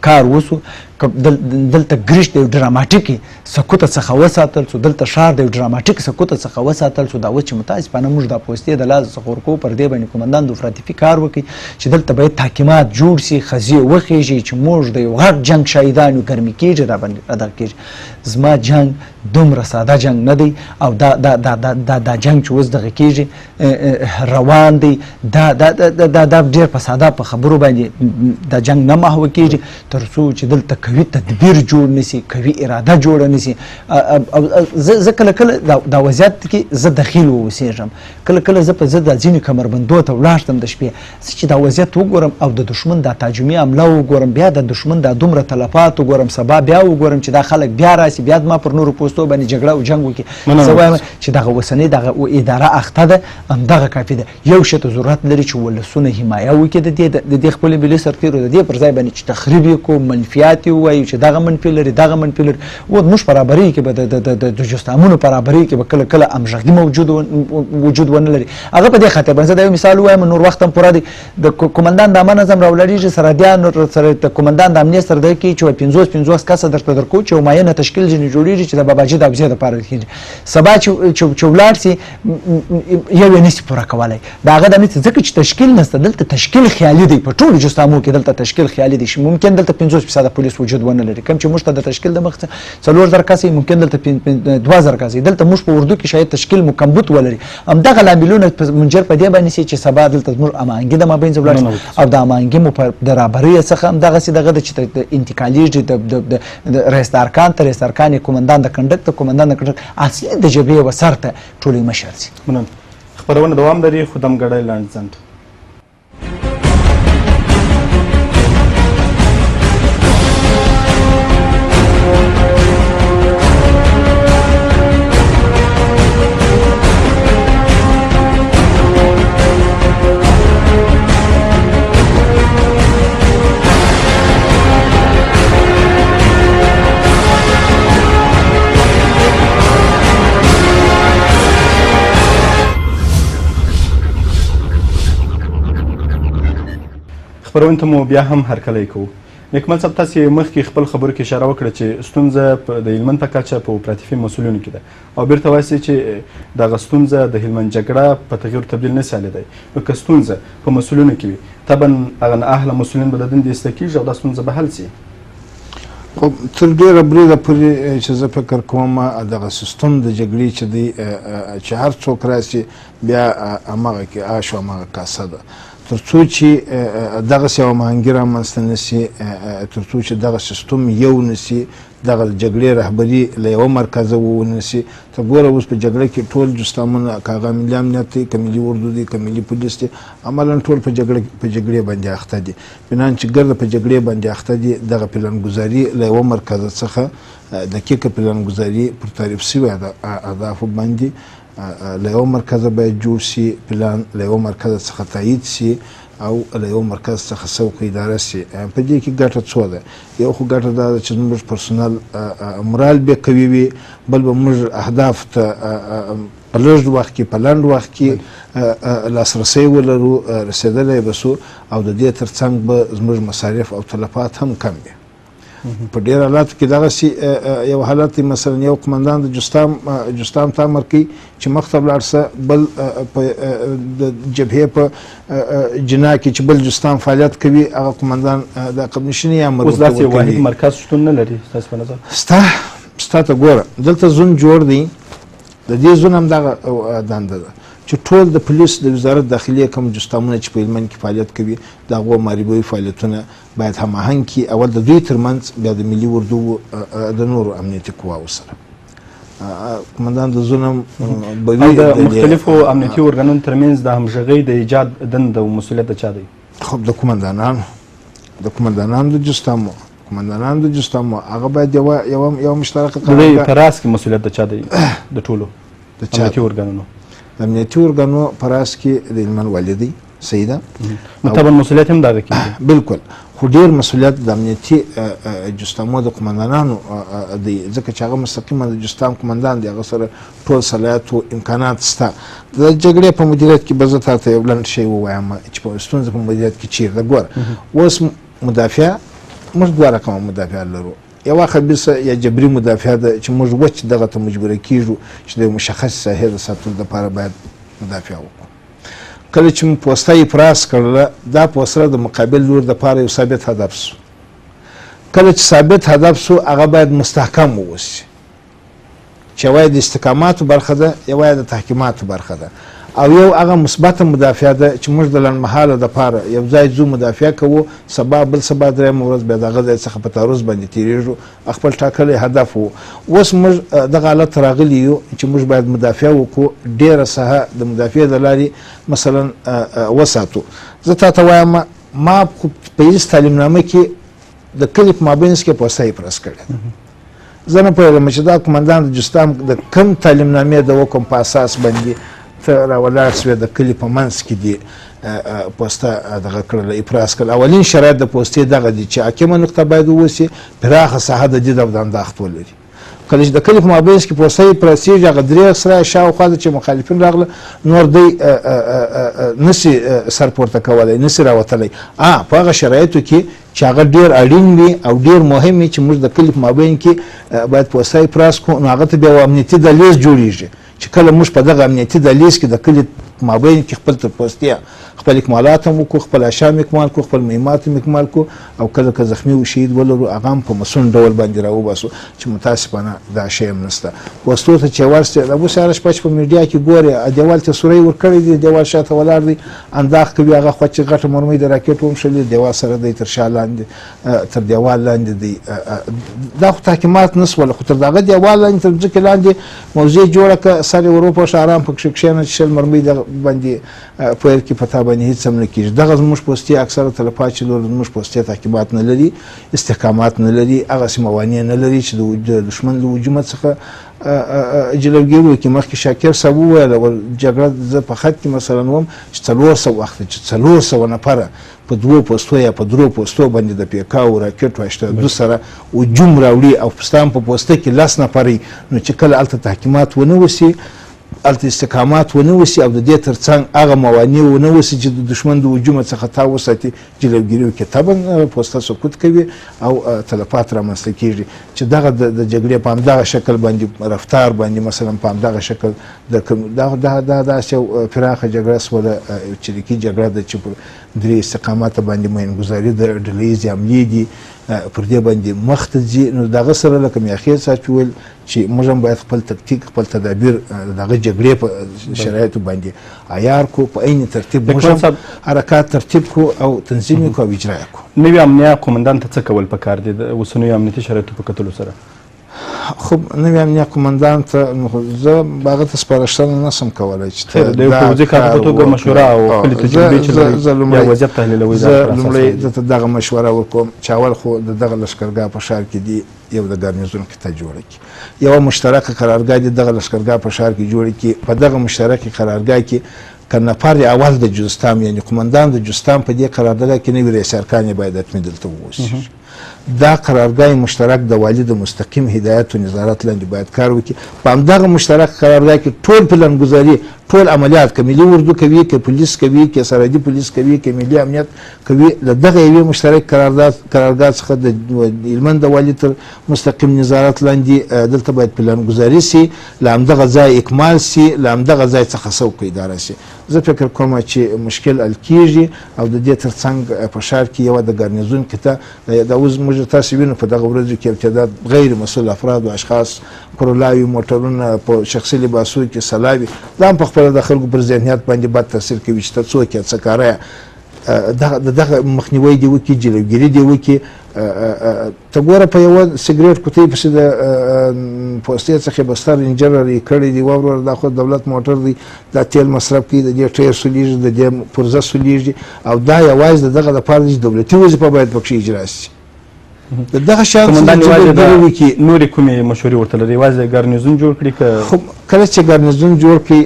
کار وسو دلته ګریش د یو ډراماټیکې سکوته څخه وساتل سو، دلته ښار د یو ډراماټیک سکوته څخه وساتل سو. دا اوس چې متاسفانه موږ دا پوستې د لاس څخه ورکوو، پر دې باندې قومندان د افراطي کار وکړي چې دلته باید تحکیمات جوړ سي، خزې وخیږي چې موږ د یو غټ جنګ شهیدان یو، ګرمي کېږي را باندې ادا کېږي. زما جنګ دومره ساده جنګ نه دی، او دا جنګ چې اوس دغه کېږي روان دی، دا ډېر په ساده په خبرو باندې دا جنګ نه محوه کېږي تر څو چې دلته قوي تدبیر جوړ نسي، قوي اراده جوړه نسي. زه کله کله دا وضعیت کې زه دخیل واوسېږم، کله کله زه د ځینې کمربندو ته ولاړ د شپې چې دا وضعیت وګورم او د دښمن دا تهاجمي حمله وګورم، بیا د دښمن دا دومره تلفات وګورم، سبا بیا وګورم چې دا خلک بیا راسي، بیا ما پر نورو پوستو باندې جګړه او جنګ وکړي. زه وایم چې دغه اوسنۍ دغه اداره اخته ده، همدغه کافي ده. یو شی ته ضرورت لري چې ولسونه حمایه وکړي د دې خپلې ملي سرتېرو، د دې پر ځای باندې چې تخریب یې کړو، منفیات یې ووایو چې دغه منفي لري دغه منفي لري. موږ برابرۍ کې به د جستامونو برابرۍ کې به کله کله همغږي وجود ونه لري. هغه په دې خاطر باندې زه دا یو مثال ووایم، نور وخت هم پوره دی. د قومندان د عامه نظم راولاړېږي، سرحدیانو سره د قومندان د امنیت سره دی کې چې 50 کسه درته درکو چې یو معینه تشکیل ځینې جوړېږي چې د باباجي د ابزې دپاره کېږي. سبا چې ولاړ سي یو یې نشي پوره کولی. د هغه د امنیت ځکه چې تشکیل نشته، دلته تشکیل خیالي دی، په ټولو جستامو کې دلته تشکیل خیالي دی. ممکن دلته 50% پولیس وجود ونه لري، کوم چې موږ ته د تشکیل د مخ 4000 کسې، ممکن دلته 2000 کسې. دلته موږ په اردو کې شاید تشکیل مکمبوت ولري. همدغه لاملونه منجر په دې باندې چې سبا دلته زموږ امانګي د مابین ولاړ او د امانګي مو په برابرۍ څخه همدغسې دغه د چې انتقالیږي د رئیس ارکان ته، رئیس ارکان یې قومندان د کنډک ته، قومندان د کنډک اصلي د جبهې وسر ته ټولې مشر شي. خپرونه دوام لري، خو دمګړی لنډ ځنډ. خپرونې ته مو بیا هم هرکلی کوو. نیکمل صاحب، تاسې مخکې خپل خبرو کې اشاره وکړه چې ستونزه د هلمند په کچه په اپراتیفي مسؤلینو کې ده، او بیرته وایي چې دغه ستونزه د هلمند جګړه په تغییر تبدیل نه سي هلېدی. نو که ستونزه په مسؤلینو کې وي، طبعا هغه نااهله مسؤلین به د دندې ایسته کېږي او دا ستونزه به حل سي. خو تر ډېره بریده پورې چې زه فکر کوم دغه سیستم د جګړې چې دی چې هر څوک راسي بیا همغه کې آش او همغه کاسه ده، تر څو چې دغسې یوه مهنګي رامنځته نه سي، تر څو چې دغه سیستم یو نه سي، دغه جګړې رهبري له یوه مرکزه وونه سي. ته ګوره اوس په جګړه کې ټول جستامونه، که هغه ملي امنیت دی، که ملي اردو دی، که ملي پولیس دی، عملا ټول په جګړې باندې اخته دي. بنان چې ګرده په جګړې باندې اخته دي، دغه پلانګذاري له یوه مرکزه څخه دقیقه پلانګذاري پر تعریف سوي اهدافو باندې له یوه مرکزه باید جوړ سي، پلان له یوه مرکزه څخه تایید سي او له یو مرکز څخه سوق اداره سي. په دې کې ګټه څو ده؟ یو خو ګټه دا ده چې زموږ پرسونل مورال به قوي وي، بل به موږ اهداف ته په لږ وخت کې، په لنډ وخت کې لاسرسی ولرو، رسېدلی به سو، او د دې ترڅنګ به زموږ مصارف او تلفات هم کم وي. په ډېر حالاتو کې دغسې یو حالت دی، مثلا یو قمندان د جستام ته امر کوي چې مخ ته ولاړ شه، بل د جبهې په جنا کې چې بل جستام فعالیت کوي، هغه قمندان د عقب نشیني امر اوس داسې واحد مرکز شتون نه لري ستاسو په نظر؟ ستا ته ګوره، دلته زون جوړ دی، د دې زون هم دغه دنده ده چې ټول د پولیس د وزارت داخلي کوم جستامونه چې په هلمند کې فعالیت کوي، د هغو محاربوي فعالیتونه باید هماهنګ کړي، اول د دوی ترمنځ، بیا د ملي اردو د نورو امنیتي قواو سره. قمندان د زون هم به وي د مختلفو امنیتي ارګانونو ترمنځ د همغږۍ د ایجاد دنده او مسؤلیت د چا دی؟ خب د قمندانانو د جستامو هغه باید یوه مشترکه د دوی په راس کې مسؤلیت د چا دی؟ د ټولو امنیتي ارګانونو. د امنیتي ارګانو په راس کې د هلمند والي دی، سیده. طبعا مسؤلیت هم د هغه کېږي. بلکل، خو ډېر مسؤلیت د امنیتي جستامو د قمندانانو دی، ځکه چې هغه مستقیما د جستام قمندان دی، هغه سره ټول صلاحیت او امکانات شته. د جګړې په مدیریت کې به زه تاته یو لنډ شی ووایم چې په ستونزه په مدیریت کې چیرته ګوره، اوس مدافع موږ دوه رقمه مدافعات لرو. یوه خبیثه یا جبري مدافعه ده چې موږ وچ دغه ته مجبوره کیږو چې د مشخص ساحې د ساتلو دپاره باید مدافعه وکړو. کله چې مو پوسته افراز کړله دا پوسته د مقابل لور دپاره یو ثابت هدف سو. کله چې ثابت هدف سو هغه باید مستحکم واوسي چې یوه د استحکاماتو برخه ده یوه د تحکیماتو برخه ده او یو هغه مثبته مدافعه ده چې موږ د لنډمهاله دپاره یو ځای ځو مدافعه کوو سبا بل سبا درېیمه ورځ بیا د هغه ځای څخه په تعرض باندې تېرېږو خپل ټاکلی هدف و. اوس موږ دغه حالت ته راغلي یو چې موږ باید مدافعه وکړو ډېره ساحه د مدافعې د لارې مثلا وساتو. زه تا ته وایم ما په هېڅ تعلیمنامه کې د کلي په مابینځ کې پوسته افراز کړې زه نه پوهېږم چې دا قمندان د جستام د کم تعلیمنامې د حکم په اساس باندې ته راولاړ سوې د کلي په منځ کې دې پوسته دغه کړله افراز کړل. اولین شرایط د پوستې دغه دي چې حاکمه نقطه باید واوسي پراخه ساحه د دید او د انداخت ولري. کله چې د کلي په مابینځ کې پوسته افرازېږي هغه درې سره شاوخوا ده چې مخالفین راغله نور دی نسي سر پورته کولی نسي راوتلی په هغه شرایطو کې چې هغه ډېر اړین وي او ډېر مهم وي چې موږ د کلي په مابین کې باید پوسته افراز کړو نو هغه ته بیا یو امنیتي دهلیز جوړېږي چې کله موږ په دغه امنیتي دهلیز کې د کلي مابین کې خپل تر پوستې خپل اکمالات هم وکړو خپل اشام اکمال کړو خپل مهمات هم اکمال کړو او کله که زخمي و شهید ولرو هغه هم په مسون ډول باندې راوباسو چې متاسفانه دا شی هم نشته. پوستو ته چې ورسې د اوس هره شپه چې په میډیا کې ګورې دیوال ته سوری ورکړی دی دیوال شاته ولاړ دی انداخ کوي هغه خو چې غټه مرمۍ د راکټ ومشلې دیوال سره دی تر شا لاندې تر دیوال لاندې دی دا خو تحکیمات نسوله خو تر دغه دیوال لاندې تر ځمکې لاندې موضوع جوړه کړه سر یې وروپوښه ارام پکښې کښېنه چې شل مرمۍ باندې پویر کې په تا باندې هېڅ هم نه کېږي. دغه زموږ پوستې اکثره تلفات چې لرو زموږ پوستې تحکیمات نه لري استحکامات نه لري هغسې موانع نه لري چې د دښمن له هجومه څخه جلوګیري وکړي. مخکې شاکر صاحب وویل جګړه زه په خط کې مثلا وم چې 400 وخت چې 400 نفره په دوو پوستو یا په درو پوستو باندې د پیکاو راکټ و 82 سره هجوم راوړي او ستان په پوسته کې 10 نفرې نو چې کله هلته تحکیمات ونه وسي هلته استحکامات ونه وسي او د دې ترڅنګ هغه موانع ونه وسي چې د دښمن د هجومه څخه تا وساتي جلوګیري وکړي طبعا پوسته سقوط کوي او تلفات رامنځته کېږي چې دغه د جګړې په همدغه شکل باندې رفتار باندې مثلا په همدغه شکل داسې یو پراخه جګړه سوله چریکي جګړه ده چې په درې استقاماته باندې میینګذاري د ډلهییزې حملې دي پر دې باندې مخ ته ځي نو دغه سره لکه میاخېل صاحب ویل چې موږ هم باید خپل تکتیک خپل تدابیر دغه جګړې په شرایطو باندې عیار کړو په عین ترتیب موږ هم حرکات ترتیب کړو او تنظیم یې کړو او اجرا یې کړو. نوي امنیه قومندان ته څه کول پکار دي د اوسنیو امنیتي شرایطو په کتلو سره؟ خب نوي امنیه قومندان ته زه هغه ته سپارښتنه نشم کولی چې د یو پوځي کارپو په توګه مشوره او خپلې تجربې چې لري یا وضعیت تحلیلوي زه لومړی درته دغه مشوره ورکوم چې اول خو د دغه لښکرګاه په ښار کې دي یو د ګارنیزون قطعه جوړه کړي یوه مشترکه قرارګاه دي دغه لښکرګاه په ښار کې جوړه کړي په دغه مشترکې قرارګاه کې که نفر اول د جوستام یعنی قمندان د جوستام په دې قرارداد کې نوي رئیس ارکان یې باید حتمي دلته واوسي. دا قرارګاه مشترک د والي د مستقیم هدایت او نظارت لاندې باید کار وکړي. په همدغه مشترک قرارداد کې ټول پلانګذاري ټول عملیات که ملي اردو کوي که پولیس کوي که سرحدي پولیس کوي که ملي امنیت کوي له دغه یوې مشترک قرارداد څخه د هلمند د والي تر مستقیم نظارت لاندې دلته باید پلانګذاري سي له همدغه ځای اکمال سي له همدغه ځای څخه سوق اداره سي. زه فکر کوم چې مشکل حل کیږي او د دې ترڅنګ په ښار کې یوه د ګارنیزون قطعه دا اوس موږ تاسو وینو په دغه ورځو کې ابتداد غیر مسؤل افراد او اشخاص کرولاوي موټرونه په شخصي لباسو کې سلاوي دا هم په خپله د خلکو پر ذهنیت باندې بد تاثیر کوي چې ته څوک یې څه کاره دغه مخنیوی دې وکړي جلوګیري دې وکړي. ته ګوره په یوه سګرېټ کوټۍ پسې د پوستې څخه بستر انجن رارې کړی دی ورور دا خو دولت موټر دی دا تیل مصرف کوي د دې ټایر سولیږي د دې پرزه سولیږي او دا یوازې د دغه دپاره چې دولتي وظیفه باید پکښې اجرا شي. دغه شان نورې کومې مشورې ورته لري یوازې ګارنیزون جوړ کړي که کله چې ګارنیزون جوړ کړي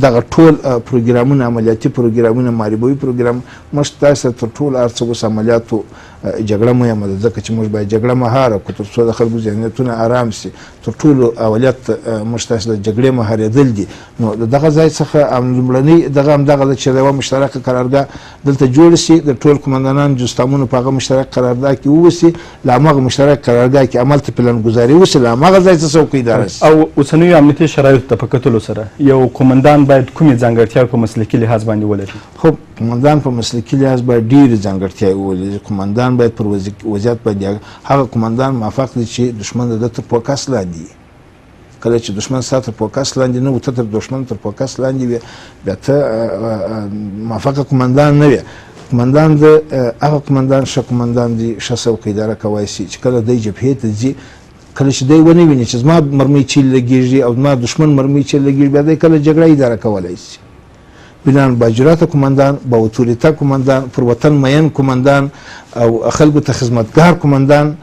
دغه ټول پروګرامونه عملیاتي پروګرامونه محاربوي پروګرام موږ تاسو تر ټولو هر څه اوس عملیاتو جګړه مهمه ده ځکه چې موږ باید جګړه مهاره کړو تر څو د خلکو ذهنیتونه آرام سي. تر ټولو اولیت موږ تاسو د جګړې مهارېدل دي. نو دغه ځای څخه لومړنی دغه همدغه ده چې یوه مشترکه قرارګاه دلته جوړه سي، د ټول قمندانانو جستامونو په هغه مشترک قرارداد کې ووسي، له همغه مشترک قرارداد کې عمل ته پلانګذاري وسي، له همغه ځای څخه څوکیدار سي. او اوسنیو امنیتي شرایطو ته په کتلو سره یو قمندان باید کومې ځانګړتیاوې په مسلکي لحاظ باندې ولري؟ خب قمندان په مسلکي لحاظ باید ډېرې ځانګړتیاوې ولري. قمندان باید پر وضعیت باندې هغه قمندان موافق دی چې دښمن د ده تر فوکس لاندې وي. کله چې دښمن ستا تر فوکس لاندې نه و، ته تر دښمن تر فوکس لاندې وي، بیا ته موافقه قمندان نه وي. قمندان د هغه قمندان ښه قمندان دی، ښه څوکیداره کولی شي چې کله دی جبهې ته ځي، کله چې دی ونه ویني چې زما مرمۍ چیرې لګېږي او زما دښمن مرمۍ چیرې لګېږي، بیا دی کله جګړه اداره کولی شي. بنان باجراته قمندان، با اتوریته قمندان، پر وطن مین قمندان او خلکو ته خدمتګار قمندان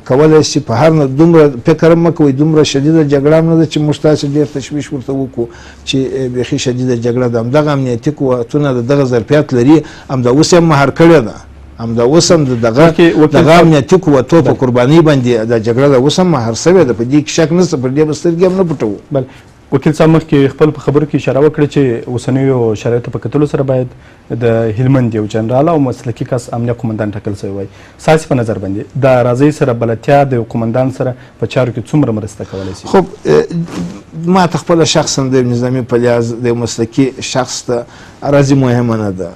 کولی شي. په هر نه دومره فکر مه کوئ دومره شدیده جګړه هم نه ده چې موږ تاسې ډېر تشویش ورته وکړو چې بیخي شدیده جګړه ده. همدغه امنیتي قوتونه د دغه ظرفیت لري، همدا اوس یې مهار کړې ده، همدا اوس هم د دغه امنیتي قوتو په قربانۍ باندې دا جګړه ده اوس هم مهار سوې ده، په دې کې شک نشته، پر دې به سترګې هم نه پټوو. وکیل صاحب مخکې خپل په خبرو کې اشاره وکړه چې اوسنیو شرایطو په کتلو سره باید د هلمند یو جنرال او مسلکي کس امنیه قمندان ټاکل شوی وای. ستاسې په نظر باندې د راځۍ سره بلدتیا د یو قمندان سره په چارو کې څومره مرسته کولی شي؟ خب ما ته خپله شخصا د نظامي په لحاظ د یو مسلکي شخص ته راځي مهمه نه ده.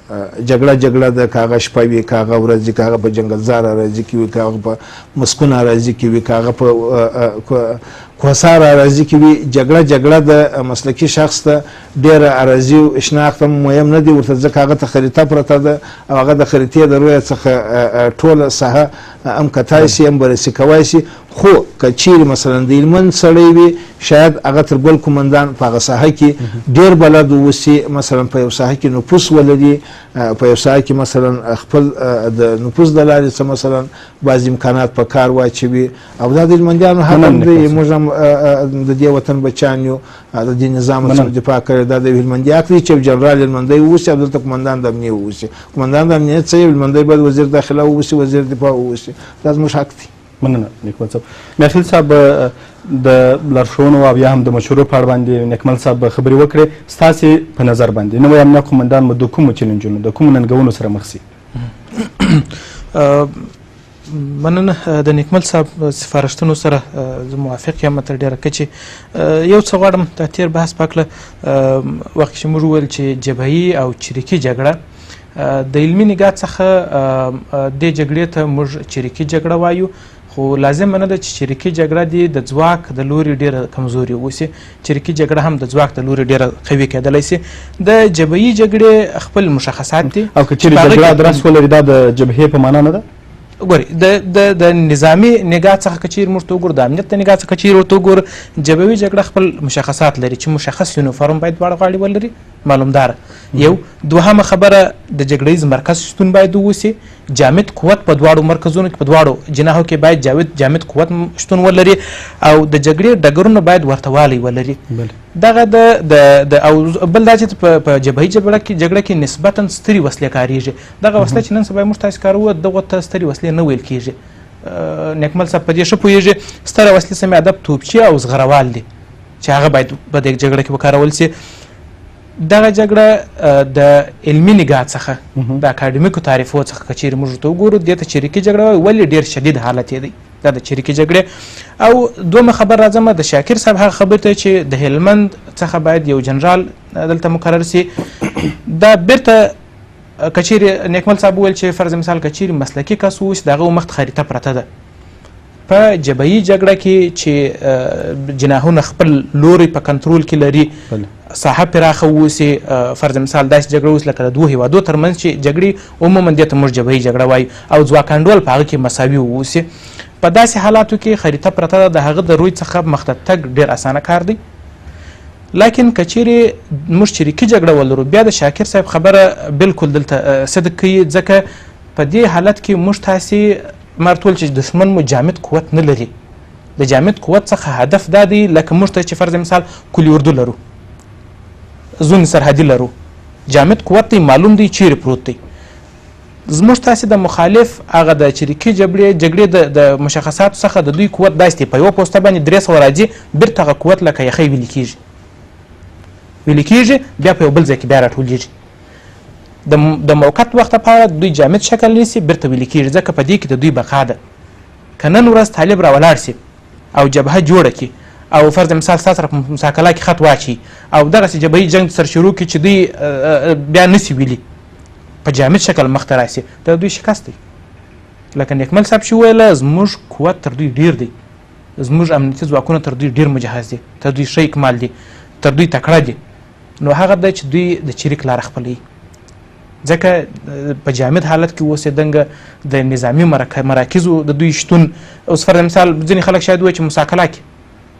جګړه ده، که هغه شپه وي، که هغه ورځ وي، که هغه په جنګلزار اراضي کې وي، که هغه په مسکون اراضي کې وي، که هغه په کوهسار اراضي کې وي، جګړه د مسلکي شخص ته ډېره اراضي شناخت هم مهم نه دی ورته، ځکه هغه ته خریطه پرته ده او هغه د خریطې د رویه څخه ټوله ساحه هم کتای شي هم بررسي کولی شي. خو که چیرې مثلا د هلمند سړی وي، شاید هغه تر بل قمندان په هغه ساحه کې ډېر بلد واوسي، مثلا په یو ساحه کې نفوذ ولري، په یو ساحه کې مثلا خپل د نفوذ د لارې څخه مثلا بعض امکانات په کار واچوي. او دا د هلمندیانو حق هم دی، موږ هم د دې وطن بچیان یو، د دې نظام څخه دفاع کړی، دا د هلمندي حق دی چې جنرال هلمندی واوسي او دلته قمندان د امنیه واوسي. قمندان د امنیت څه هلمندی باید وزیر داخله واوسي، وزیر دفاع واوسي، دا زموږ حق دی. مننه نیکمل صاحب. میاخیل صاحب د لارښوونو او یا هم د مشورو په اړه باندې نیکمل صاحب خبرې وکړې. ستاسې په نظر باندې نوی امنیه قمندان مو د کومو چیلنجونو د کومو ننګونو سره مخ شي؟ مننه د نیکمل صاحب سفارښتونو سره زه موافق یم تر ډېره کچې. یو څه غواړم د تیر بحث په هکله وخت چې موږ وویل چې جبهي او چریکي جګړه د علمي نګاه څخه دې جګړې ته موږ چریکي جګړه وایو، خو لازم نه ده چې چریکي جګړه دې د ځواک د لوري ډېره کمزوري اوسي. چریکي جګړه هم د ځواک د لوري ډېره قوي کېدلی سي. د جبهي جګړې خپل مشخصات دي او که چیرې جګړه ادرس ولري دا د جبهې په معنا نه ده. ګوري د نظامي نگاه څخه کچیر موږ ته وګورو، د امنیت د نگاه څخه کچیر ورته وګورو، جبهوي جګړه خپل مشخصات لري چې مشخص یونیفورم باید دواړه غاړې ولري، معلومداره. یو دوهمه خبره د جګړیز مرکز شتون باید ووسي، جامد قوت په دواړو مرکزونو کې په دواړو جناحو کې باید جامد قوت شتون ولري او د جګړې ډګرونه باید ورته والی ولري. دغه د او بل دا چې په جبهي جګړه کې نسبتا سترې وسلې کارېږي. دغه وسله چې نن سبا موږ تاسې کاروو دغو ته سترې وسلې نه ویل کېږي. نیکمل صاحب په دې ښه پوهېږي. ستره وسلې سمې ادب توپچې او زغروال دي چې هغه باید په دې جګړه کې وکارول سي. دغه جګړه د علمي نگاه څخه د اکاډمیکو تعریفو څخه که چیرې موږ ورته وګورو دې ته چریکي جګړه وایي، ولې ډېر شدید حالت یې دی دا د چریکي جګړې. او دومه خبر راځم د شاکر صاحب هغه خبر ته چې د هلمند څخه باید یو جنرال دلته مقرر سي. دا بیرته که چیرې نیکمل صاحب وویل چې فرض مثال که چیرې مسلکي کس اوسي د هغه مخ خریطه پرته ده. په جبهي جګړه کې چې جناحونه خپل لوري په کنټرول کې لري، ساحه پراخه اوسي، فرض مثال داسې جګړه اوس لکه د دوه هیوادو ترمنځ چې جګړې عموما دې ته موږ جبهي جګړه وایو او ځواک انډول په هغه کې مساوي اوسي. په داسې حالاتو کې خریطه پرته ده، د هغه د روی څخه مخ ته تګ ډېر اسانه کار دی. لیکن که چیرې موږ چریکي جګړه ولرو بیا د شاکر صاحب خبره بالکل دلته صدق کوي، ځکه په دې حالت کې موږ تاسې مرتول چې دښمن مو جامد قوت نه لري. د جامد قوت څخه هدف دا دی لکه موږ ته چې فرض مثال کلي اردو لرو، زون سرحدي لرو، جامد قوت دی معلوم دی چیرې پروت دی. زموږ تاسې د مخالف هغه د چریکي جګړې د مشخصاتو څخه د دوی قوت داسې دی په یوه پوسته باندې 300 راځي بیرته هغه قوت لکه یخی ویلې کېږي بیا په یو بل ځای کې بیا راټولېږي د موقت وخت لپاره دوی جامد شکل نیسي بیرته ویلې کېږي ځکه په دې کې د دوی بقا ده که نن ورځ طالب راولاړ سي او جبهه جوړه کړي او فرض مثال ستا سره په مساکله کې خط واچي او دغسې جبهي جنګ سر شروع کړي چې دوی بیا نسي ویلي په جامد شکل مخته راسي دا دوی شکست دی لکه نیکمل صاحب چې وویله زموږ قوت تر دوی ډیر دی زموږ امنیتي ځواکونه تر دوی ډیر مجهز دي تر دوی ښه اکمال دي تر دوی تکړه دي نو هغه ده چې دوی د چریک لاره خپلوي ځکه په جامد حالت کې اوسېدنګه د نظامي مراکزو د دوی شتون اوس فرض مثال ځینې خلک شاید وایي چې مساکله کې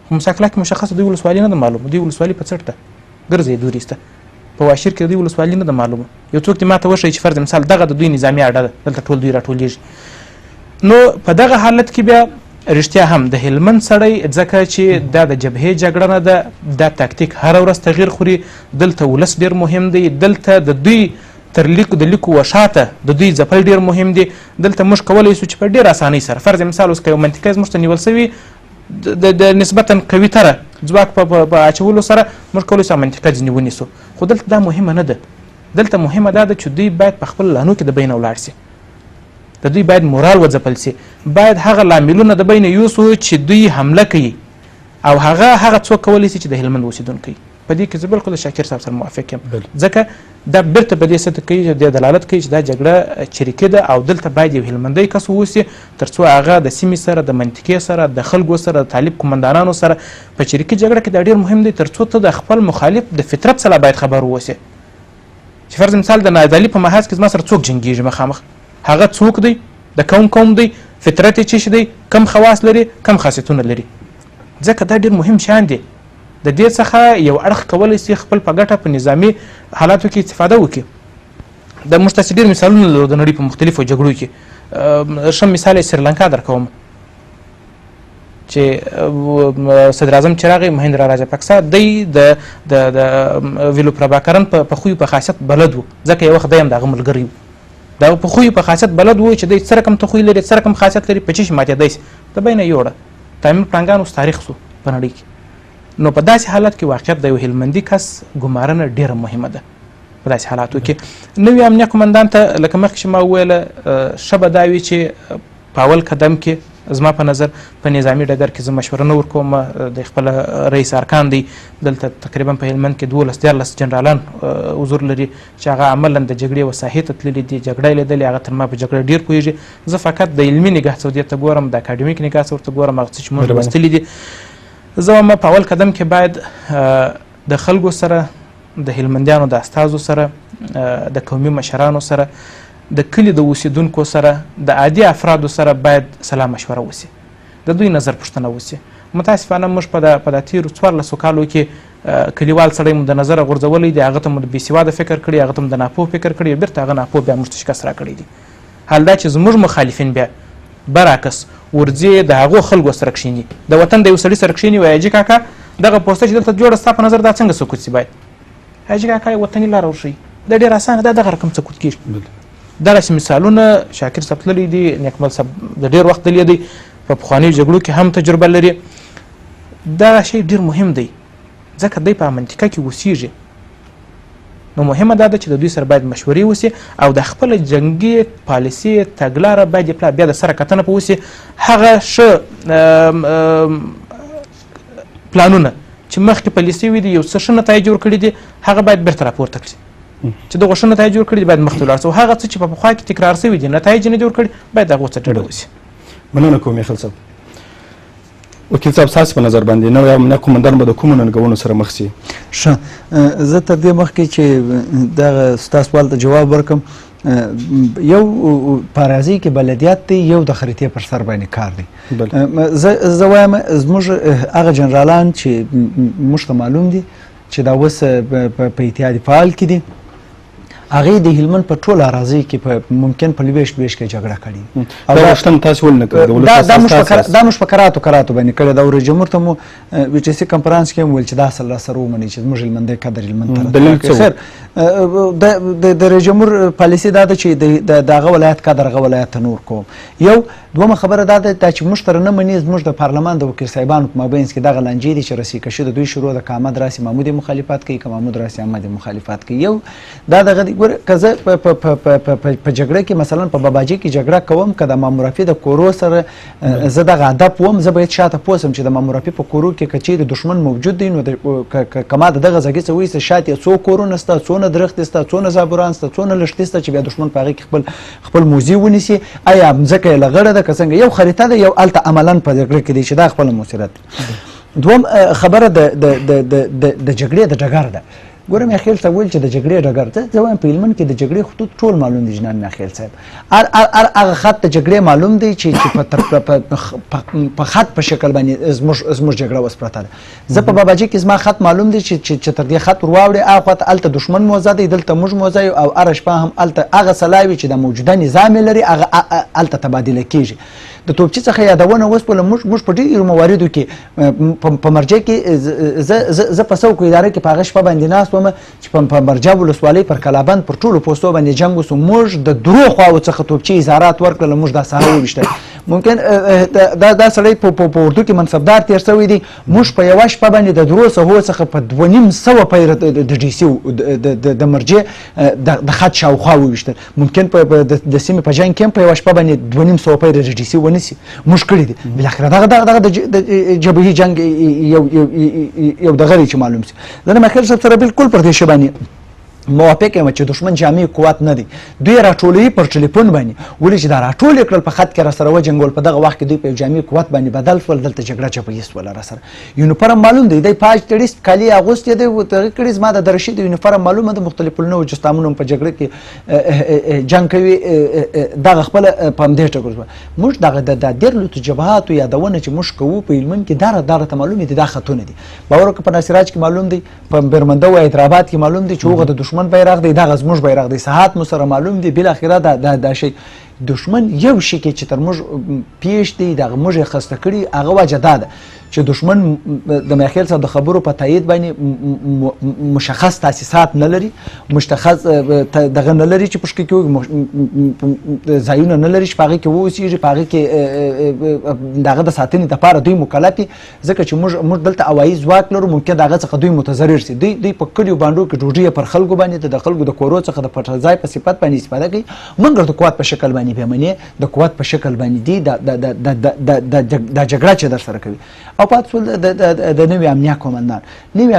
خو مساکله کې مشخصه دوی ولسوالي نه ده معلومه دوی ولسوالي په څټ ده ګرځي دوري سته په واشر کې دوی ولسوالي نه ده معلومه یو څوک دې ماته وښیي چې فرض مثال دغه د دوی نظامي اډه ده دلته ټول دوی راټولېږي نو په دغه حالت کې بیا رښتیا هم د هلمند سړی ځکه چې دا د جبهې جګړه نه ده دا تاکتیک هره ورځ تغییر خوري دلته ولس ډېر مهم دی دلته د دوی تر د لیکو وشاته د دوی ځپل ډېر مهم دي دلته موږ کولی شو چې په ډېر اسانۍ سره فرض مثال اوس که یو منطقه زموږ ته نیول سوي د نسبتا قوي تره ځواک په اچولو سره موږ کولی شو منطقه ځینې ونیسو خو دلته دا مهمه نه ده دلته مهمه دا ده چې دوی باید په خپل لانو کې د بینه ولاړ سي د دوی باید مورال وځپل سي باید هغه لاملونه د بینه یوسو چې دوی حمله کوي او هغه څوک کولی شي چې د هلمند اوسېدونکی په دې کې زه بالکل د شاکر صاحب سره موافق یم ځکه دا بیرته په دې سطح کوي چې د دلالت کوي چې دا جګړه چریکي ده او دلته باید یو هلمندی کس واوسي تر څو هغه د سیمې سره د منطقې سره د خلکو سره د طالب قمندانانو سره په چریکي جګړه کې دا ډېر مهم دی تر څو ته د خپل مخالف د فطرت سره باید خبر واوسي چې فرض مثال د نادعلي په محاذ کې زما سره څوک جنګېږي مخامخ هغه څوک دی د کوم دی فطرت یې څه شی دی کم خواص لري کم خاصیتونه لري ځکه دا ډېر مهم شیان دی د دې څخه یو اړخ کولی شي خپل په ګټه په نظامي حالاتو کې استفاده وکړي د موږ تاسې ډېر مثالونه لرو د نړۍ په مختلفو جګړو کې ښه مثال یې سریلانکا درکوم چې صدر اعظم چې راغی مهیندرا راجاپکسا دی د ویلو پراباکرن په خویو په خاصیت بلد و ځکه یو وخت دی هم د هغه ملګری و د په خویو په خاصیت بلد و چې دی څه رقم تخوی لري څه رقم خاصیت لري په چی شي ماتېدی شي د بینه یوړه تامیر پړانګان اوس تاریخ سو په نړۍ کې نو په داسې حالت کې واقعیت د یو هلمندي کس ګمارنه ډیره مهمه ده په داسې حالاتو کې نوي امنیه قمندان ته لکه مخکې چې ما وویله ښه به دا وي چې په اول قدم کې زما په نظر په نظامي ډګر کې زه مشوره نه ورکوم د خپل رئیس ارکان دی دلته تقریبا په هلمند کې 12 جنرالان حضور لري چې هغه عملا د جګړې وساحې ته تللي دي جګړه یې لیدلې هغه تر ما په جګړه ډېر پوهېږي زه فقط د علمي نګاه څه ورته ګورم د اکاډمیک نګاه څه ورته ګورم هغه څه چې موږ لوستلي دي زه په اول قدم کې باید د خلکو سره د هلمندیانو د استازو سره د قومي مشرانو سره د کلي د اوسیدونکو سره د عادي افرادو سره باید سلا مشوره وسي د دوی نظر پوښتنه وسي متاسفانه موږ په د تیرو 14 کالو کې کلیوال سړی مو د نظره غورځولی دی هغه ته مو د بېسواده فکر کړي هغه ته مو د ناپوه فکر کړي بیرته هغه ناپوه بیا موږ ته شکست راکړی دی حال دا چې زموږ مخالفین بیا برعکس ورځي د هغو خلکو سره کښېني د وطن د یو سړي سره کښېني وایي حاجي کاکا دغه پوسته چې دلته جوړه ستا په نظر دا څنګه سقوط شي باید حاجي کاکا یې وطني لاره ورښیي دا ډېر اسانه ده دغه رقم سقوط کېږي دغسې مثالونه شاکر صاحب تللی دي نیکمل صاحب د ډېر وخت دلی دی په پخوانیو جګړو کې هم تجربه لري دغه شی ډېر مهم دی ځکه دی په منطقه کې اوسېږي نو مهمه دا ده چې د دوی سره باید مشورې وسي او د خپل جنګي پالیسي تګلاره باید بیا د سره کتنه په وسي هغه ښه پلانونه چې مخکې پالیسي وي دي یو څه ښه نتایج جوړ کړي دي هغه باید بیرته راپورته کړي چې دغه ښه نتایج جوړ کړي دي باید مخکې ولاړ سي او هغه څه چې په پخوا کې تکرار سوي دي نتایج نه جوړ کړي باید هغو څه ډډه وسي مننه کوم یخل صاحب وکیل صاحب ستاسې په نظر باندې نوی امنیه قمندان به د کومو ننګونو سره مخ شي ښه زه تر دې مخکې چې دغه ستا سوال ته جواب ورکړم یو په اراضي کې بلدیات دی یو د خریطې پر سر باندې کار دی زه وایم زموږ هغه جنرالان چې موږ ته معلوم دي چې دا اوس په اتحاد فعال کې دي هغې د هلمند په ټوله اراضۍ کې ممکن په لویشت کې جګړه کړې دا غوښتنه تاسو ولې نه کړې؟ دا موږ په کراتو باندې کړې ده او رئیس جمهور ته مو وي ټي سي کنفرانس کې هم ویل چې دا اصل راسره ومنئ چې زموږ هلمندی قدر هلمند ته د رئیس جمهور پالیسي دا ده چې د هغه ولایت قدر هغه ولایت ته نور کوم. یو دومره خبره دا ده چې موږ تر نه مني زموږ د پارلمان د وکیل صاحبانو په مابینځ کې دغه لانجې دي چې رسیکشي د دوی شروع ده که احمد راسي محمود یې مخالفت کوي که محمود راسي احمد یې مخالفت کوي. یو دا دغه دی ګوره که زه په جګړه کې مثلا په باباجي کې جګړه کوم که د مامورافي د کورو سره زه دغه ادب وم زه باید شاته پوه سم چې د مامورافي په کورو کې که چیرې دښمن موجود دی نو که ما د دغه ځایګي څه وایي چې شاته یې څو کورونه سته څونه درختې سته څونه زابوران سته څونه لښتې سته چې بیا دښمن په هغې کې خپل موزي ونیسي آیا مځکه یې لغړه ده که څنګه یو خریطه ده یو هلته عملا په جګړه کې دی چې دا خپله موثریت دوم خبره د جګړې د ډګر ده. ګوره میاخیل صاحب ویل چې د جګړې ډګر زه وایم په هلمند کې د جګړې خطوط ټول معلوم دي جناب میاخیل صاحب. هغه خط د جګړې معلوم دی چې په خط په شکل باندې زموږ جګړه اوس پرته ده. زه په باباجي کې زما خط معلوم دی چې تر دې خط ور واوړې هغه خواته هلته دښمن موضع دی دلته موږ موضع یو او هره شپه هم هلته هغه سلاوي چې د موجوده نظام یې لري هغه هلته تبادله کېږي. د توپچي څخه یادونه وسپله موږ په ډېرو مواردو کې په مرجع کې زه په څوکو اداره کې په هغه شپه باندې ناست وم چې په مرجع ولسوالۍ پر کلابند پر ټولو پوستو باندې جنګ وسو. موږ د درو خواو څخه توپچي اظهارات ورکړل موږ دا سهار وویشتل. ممکن دا سړی په اردو کې منصبدار تېر شوی دی. موږ په یوه شپه باندې د درو سهو څخه په 2500 پیره د ډي سي د مرجع د خط شاوخوا وویشتل. ممکن د سیمې په جنګ کې هم په یوه شپه باندې 2500 پیره د ډي سي ونیسي موږ کړي دي. بالاخره دغه د جبهي جنګ یو دغه دی چې معلوم سي. زه د میاخیل صاحب سره بالکل پر دې شی باندې موافق یم چې دښمن جامع قوت نه دی. دوی راټولوي پر ټلیفون باندې ولې چې دا راټول یې کړل په خط کې راسره وجنګول په دغه وخت کې دوی په یو جامع قوت باندې بدل شول دلته جګړه جبهي شوله راسره. یونیفورم معلوم دی دی پاج تړیس کالي اغوستې دی دغه کړي زما د رشید یونیفورم معلومه ده مختلف النوع جسامونه په جګړه کې جنګ کوي دغه خپل په همدې ټکر موږ دغه د ډېرو جبهاتو یادونه چې موږ کوو په هلمند کې داره ته معلومې دي دا خطونه دي. باور وکړه په ناصراج کې معلوم دی په برمنده او حیدرآباد کې معلوم دی چې هغه د دښمن بیرغ دی دغه زموږ بیرغ دی. ساعات مو سره معلوم دی بالاخره دا شی دښمن یو شي کې چې تر موږ پیش دی دغه موږ یې خسته کړي هغه وجه دا ده چې دښمن د میاخیل صاحب د خبرو په تایید باندې مشخص تاسیسات نه لري مشخص دغه نه لري چې پشکې کې ځایونه نه لري چې په هغې کې واوسېږي په هغې کې دغه د ساتنې دپاره دوی مکلف دي ځکه چې موږ دلته هوایي ځواک لرو ممکن د هغه څخه دوی متضرر سي. دوی په کلیو بانډو کې ډوډۍ پر خلکو باندې د خلکو د کورو څخه د پټ ځای په صفت باندې استفاده کوي. موږ د قوت په شکل باندې پیمنې د قوت په شکل باندې دي دا جګړه چې در سره کوي. او پاتې شول د نوي امنیه قومندان نوي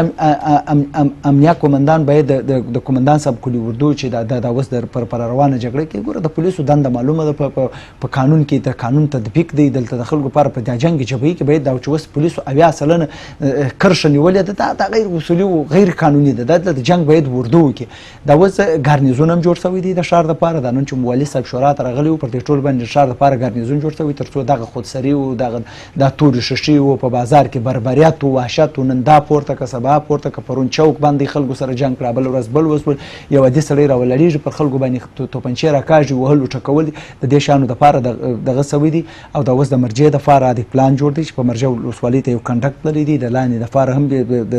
امنیه قومندان باید د قومندان صاحب کلي اردو چې دا اوس پر روانه جګړه کې ګوره د پولیسو دنده معلومه ده په قانون کې د قانون تطبیق دی دلته د خلکو لپاره په دا جنګ جبهي کې باید دا چې اوس پولیسو 80% کرښه نیولې ده دا غیر اصولي او غیر قانوني ده. د جنګ باید اردو کې دا اوس ګارنیزون هم جوړ شوی دی د ښار دپاره دا نن چې والي صاحب شورا ته راغلی و پر دې ټول باندې ښار دپاره ګارنیزون جوړ شوی تر څو دغه خودسري او دا تورې ششې و په بازار کې بربریت او وحشت و نن دا پورته که سبا پورته که پرون چوک باندې خلکو سره جنګ کړه بل ورځ بل وسول یو عادي سړی راولړېږي پر خلکو باندې توپنچې راکاږي وهل ټکول د دې شیانو دپاره دغه سوی دي. او دا اوس د مرجع دپاره د پلان جوړ دی چې په مرجع ولسوالۍ ته یو کنډکټ لري دي د لاندې دپاره هم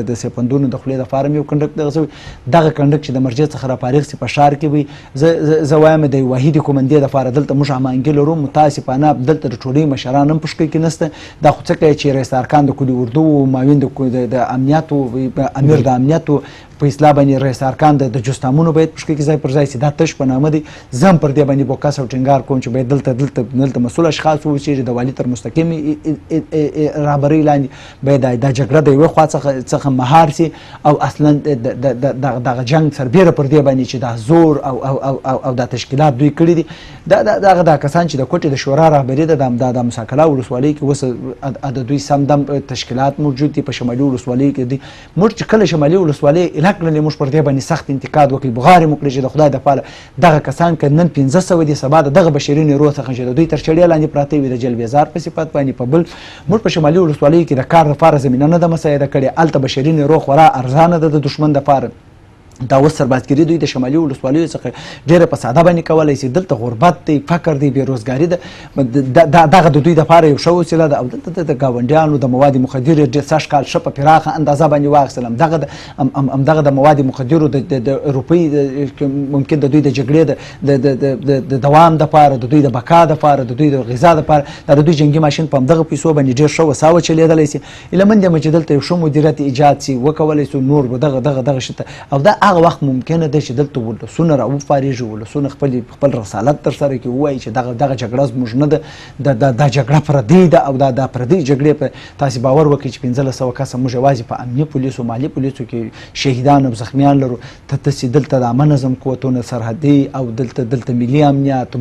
د سپندونو د خولې دپاره هم یو کنډکټ دغه سوی دغه کنډکټ چې د مرجع څخه راپارېغ سي په ښار کې وي. زه وایم د واحدې کومندې دپاره دلته موږ هماهنګي لرو متاسفانه دلته د ټولۍ مشران هم پشکۍ کې نسته. دا خو څه کوي چې رئیس ارکان د کلي اردو معاون د امنیتو امیر د امنیتو په اصلاح باندې رئیس ارکان د جستامونو باید پشکې کې ځای پر ځای سي. دا تش په نامه دی. زه هم پر دې باندې بوکس او ټینګار کوم چې باید دلته مسؤل اشخاص واوسېږي د والي تر مستقیم رهبرۍ لاندې باید دا جګړه د یوې خوا څخه مهار سي او اصلا دغه جنګ سربیره پر دې باندې چې دا زور او دا تشکیلات دوی کړي دي دا کسان چې د کوټې د شورا رهبري ده د مساکله ولسوالۍ کې اوس د دوی سم دم تشکیلات موجود دي په شمالي ولسوالۍ کې دي. موږ چې کله شمالي ولسوالۍ کړلې موږ پر دې باندې سخت انتقاد وکړي بغارې مو کړي چې د خدای دپاره دغه کسان که نن 1500 دي سبا د دغه بشري نیرو څخه چې د دوی تر چړیا لاندې پراته وي د جلبیزار په صفت باندې په بل موږ په شمالي ولسوالۍ کې د کار دپاره زمینه نه ده مساعده کړې هلته بشري نیرو خورا ارزانه ده د دښمن دپاره دا اوس سربازګري دوی د شمالي ولسوالیو څخه ډېره په ساده باندې کولی شي. دلته غربت دی، فقر دی، بېروزګاري ده. دغه د دوی دپاره یو ښه وسیله ده. او دلته د ګاونډیانو د مواد مخدرو ډېر سږ کال ښه په پراخه اندازه باندې واخیستل. همدغه د مواد مخدرو د روپۍ ممکن د دوی د جګړې د دوام دپاره، د دوی د بقا دپاره، د دوی د غذا دپاره دا د دوی جنګي ماشین په همدغه پیسو باندې ډېر ښه وسا وچلېدلی شي. هیله مند یم چې دلته یو ښه مدیریت ایجاد شي، وکولی شو نور به دغه شي ته. او دا هغه وخت ممکنه ده چې دلته ولسونه راوفارېږي، ولسونه خپل رسالت ترسره کړي، ووایي چې دغه جګړه زموږ نه ده، دا جګړه پردۍ ده. او دا پردۍ جګړې په تاسې باور وکړئ چې 1500 کسه موږ یوازې په امني پولیسو، مالي پولیسو کې شهیدان او زخمیان لرو. تاسې دلته د عامه نظم قوتونه، سرحدي او دلته ملي امنیت،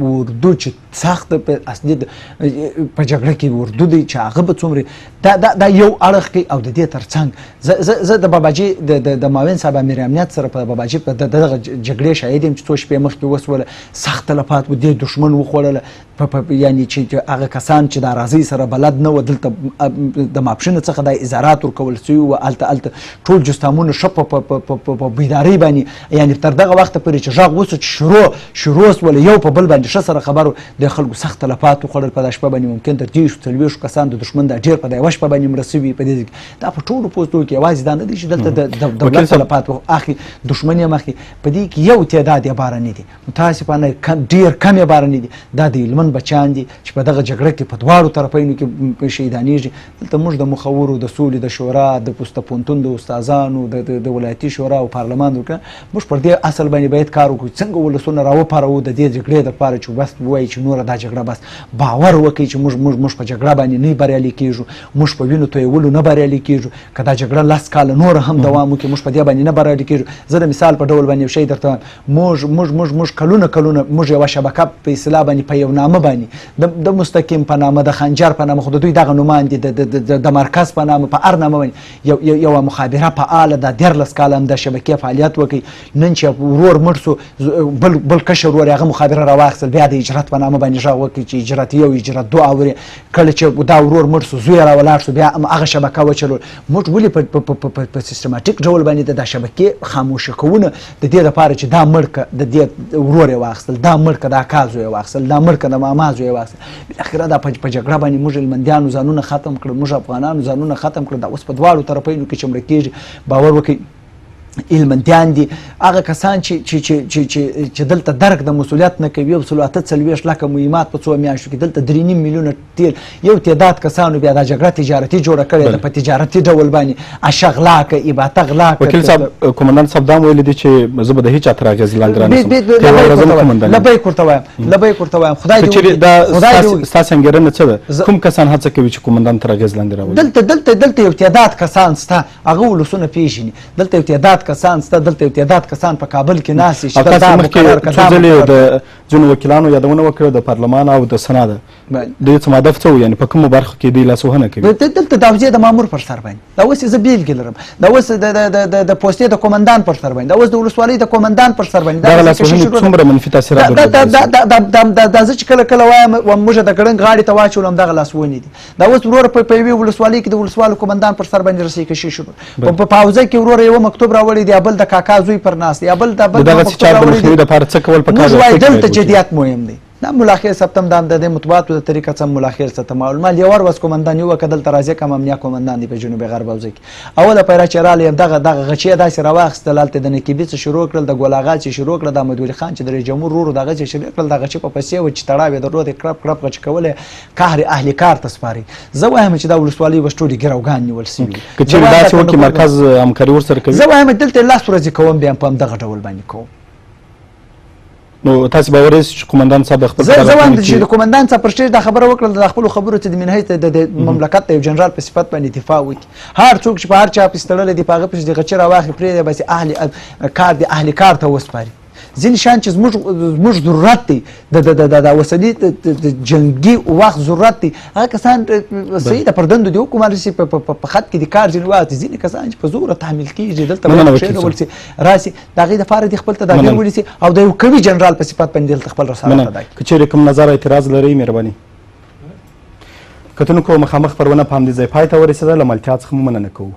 اردو چې سخت په اصلي په جګړه کې اردو دی چې هغه به څومره دا یو اړخ کوي. او د دې ترڅنګ زه د باباجي د معاون صاحب امیر امنیت سره په باباجي په دغه جګړې شاهد یم چې څو شپې مخکې وسوله، سخت تلفات و دې دښمن وخوړله. یعنې چې هغه کسان چې د اراضۍ سره بلد نه وه، دلته د ماپښینه څخه دا اظهارات ورکول سوي وو. هلته ټول جستامونه ښه په بیدارۍ باندې، یعنې تر دغه وخته پورې چې غږ وسو چې شروع سوله، یو په بل باندې ښه سره خبر و. د خلکو سخت تلفات وخوړل په دا شپه باندې. ممکن تر 30-40 کسان د دښمن دا ډېر په دا یوه شپه باندې مړه سوي. په دې دا په ټولو پوستو کې یوازې دا نه دی چې دلته د دولت تلفات اخلي، دښمن یې مخکې. په دې کې یو تعداد یې باره نه دي، متاسفانه ډېر کم یې باره نه دي. دا د هلمند بچیان دي چې په دغه جګړه کې په دواړو طرفینو کې شهیدانېږي. دلته موږ د مخورو، د سولې، د شورا، د پوسته پوهنتون د استادانو، د ولایتي شورا او پارلمان وکړه. موږ پر دې اصل باندې باید کار وکړو، څنګه ولسونه راوپارو د دې جګړې دپاره چې بس ووایي چې نوره دا جګړه بس. باور وکړئ چې موږ په جګړه باندې نه بریالي کېږو، موږ په وینو تویولو نه بریالي کېږو. که دا جګړه 10 کاله نور هم دوام وکړي، موږ په دې باندې نه بریالي کېږو. زه د مثال په ډول باندې یو شی درته وایم. موږ کلونه موږ یوه شبکه په اصطلاح باندې په یو نامه باندې د مستقیم په نامه، د خنجر په نامه، خو د دوی دغه نومان دي، د مرکز په نامه، په هر نامه باندې یوه مخابره فعاله ده. 13 کاله هم د شبکې فعالیت وکړي. نن چې ورور مړ سو، بل کشر ورور هغه مخابره راواخیستل، بیا د اجرت په نامه باندې غږ وکړي چې اجرت 1 اجرت 2 اوري. کله چې دا ورور مړ سو، زوی را ولاړ سو، بیا هغه شبکه وچلول. موږ ولې په سیستماتیک ډول باندې د شبکې خاموشه کوونه د دې لپاره چې دا مړ که د دې ورور یې واخیستل، دا مړ که د اکا زوی یې واخیستل، دا مړ که د ماما زوی یې واخیستل. بالاخره دا په جګړه باندې موږ هلمندیانو ځانونه ختم کړل، موږ افغانانو ځانونه ختم کړل. دا اوس په دواړو طرفینو کې چې مړه کېږي، باور وکړئ هلمندیان دي، هغه کسان چې دلته درک د مسؤلیت نه کوي. 148 لکه مهمات په 2 میاشتو کې دلته 3.5 میلیونه تیل، یو تعداد کسانو بیا دا جګړه تجارتي جوړه کړې ده، په تجارتي ډول باندې اشغلا کوي، اباته غلا کوي. وکیل صاحب، کومندان صاحب دا ویلي دي چې زه به د هیچ چا تر اغېز لاندې رانشم. لبیک ورته وایم خدای دې دا ستاسو انګېرنه څه ده؟ کوم کسان هڅه کوي چې کومندان تر اغېز لاندې راولي؟ دلته یو تعداد کسان سته، هغه ولسونه پېژني. دلته یو تعداد کسان سته، دلته یو تعداد کسان په کابل کې ناست دي چې دا مقرر کړه. د ځینو وکیلانو یادونه وکړه د پارلمان او د سنا ده. دوی څه هدف څه و؟ یعنې په کومو برخو کې دوی لاسوهنه کوي؟ دلته د حوزې د مامور پر سر باندې، دا اوس زه بېلګې لرم، دا اوس د پوستې د کومندان پر سر باندې، دا اوس د ولسوالۍ د کومندان پر سر باندې. دغه لاسوهنې څومره منفي تاثیرات درلودل؟ دا زه چې کله وایم موږ د ګړنګ غاړې ته واچولم، دغه لاسوهنې دي. دا اوس ورور په یوې ولسوالۍ کې د ولسوالو کومندان پر سر باندې رسۍ کشي شروع. په حوزه کې ورور یو مکتوب راوړی دی، بل د کاکا زوی پر ناست دی، بل دغه چارو د مخنیوي دپاره څه کول پکار دي؟ موږ وایو دلته جدیت مهم دی. دا ملاخیر سپتم د مطبوعاتو د طریقه څخه ملاخیر څه معلومات یو ورځ کومندان یو کدل ترازی کوم امنیه کومندان دی په جنوب غرب حوزه کې. اوله پیرا چرال یم دغه غچې داسې راواخستل، هلته د نکیبي څه شروع کړل، د ګل اغا چې شروع کړل، د احمد ولي خان چې د رئیس جمهور ورور دغه چې شروع کړل، دغه چې په پسې و چې تړاو درلود کړپ غچ کوله قهر اهل کار ته سپاري. زه وایم چې دا ولسوالۍ وشټوري ګروګان نیول سوي که چې دا څه وکړي مرکز همکاري ورسره کوي. زه وایم دلته لاس ورځې کوم بیا په همدغه ډول باندې کوم. نو تاسو باور یې چې کومندان صاحب خپل زه وایم چې د کومندان صاحب پر سټیج دا خبره وکړه، د خپلو خبرو ته د منهج د مملکت د یو جنرال په صفت باندې دفاع وکړي. هر څوک چې په هر چا پسې تړلی دی په هغه پسې د غچې راواخلي پرېږدي، بس اهل کار ته وسپاري. ځینې شیان چې زموږ ضرورت دی، د وسلې د جنګي وخت ضرورت دی، هغه کسان صحیح ده پر دندو دي وکړو رسي په خط کې د کار ځینې وخت ځینې کسان چې په زوره تحمیل کېږي دلته ډول سي راسي د هغې دپاره د خپل تدابیر ونیسي او د یو قوي جنرال په صفت باندې دلته خپل رسالت ادا کړي. که چېرې کوم نظر اعتراض لرئ مهرباني. کتونکو مخامخ پرونه په همدې ځای پای ته ورسېده، له ملتیا څخه مو مننه کوو.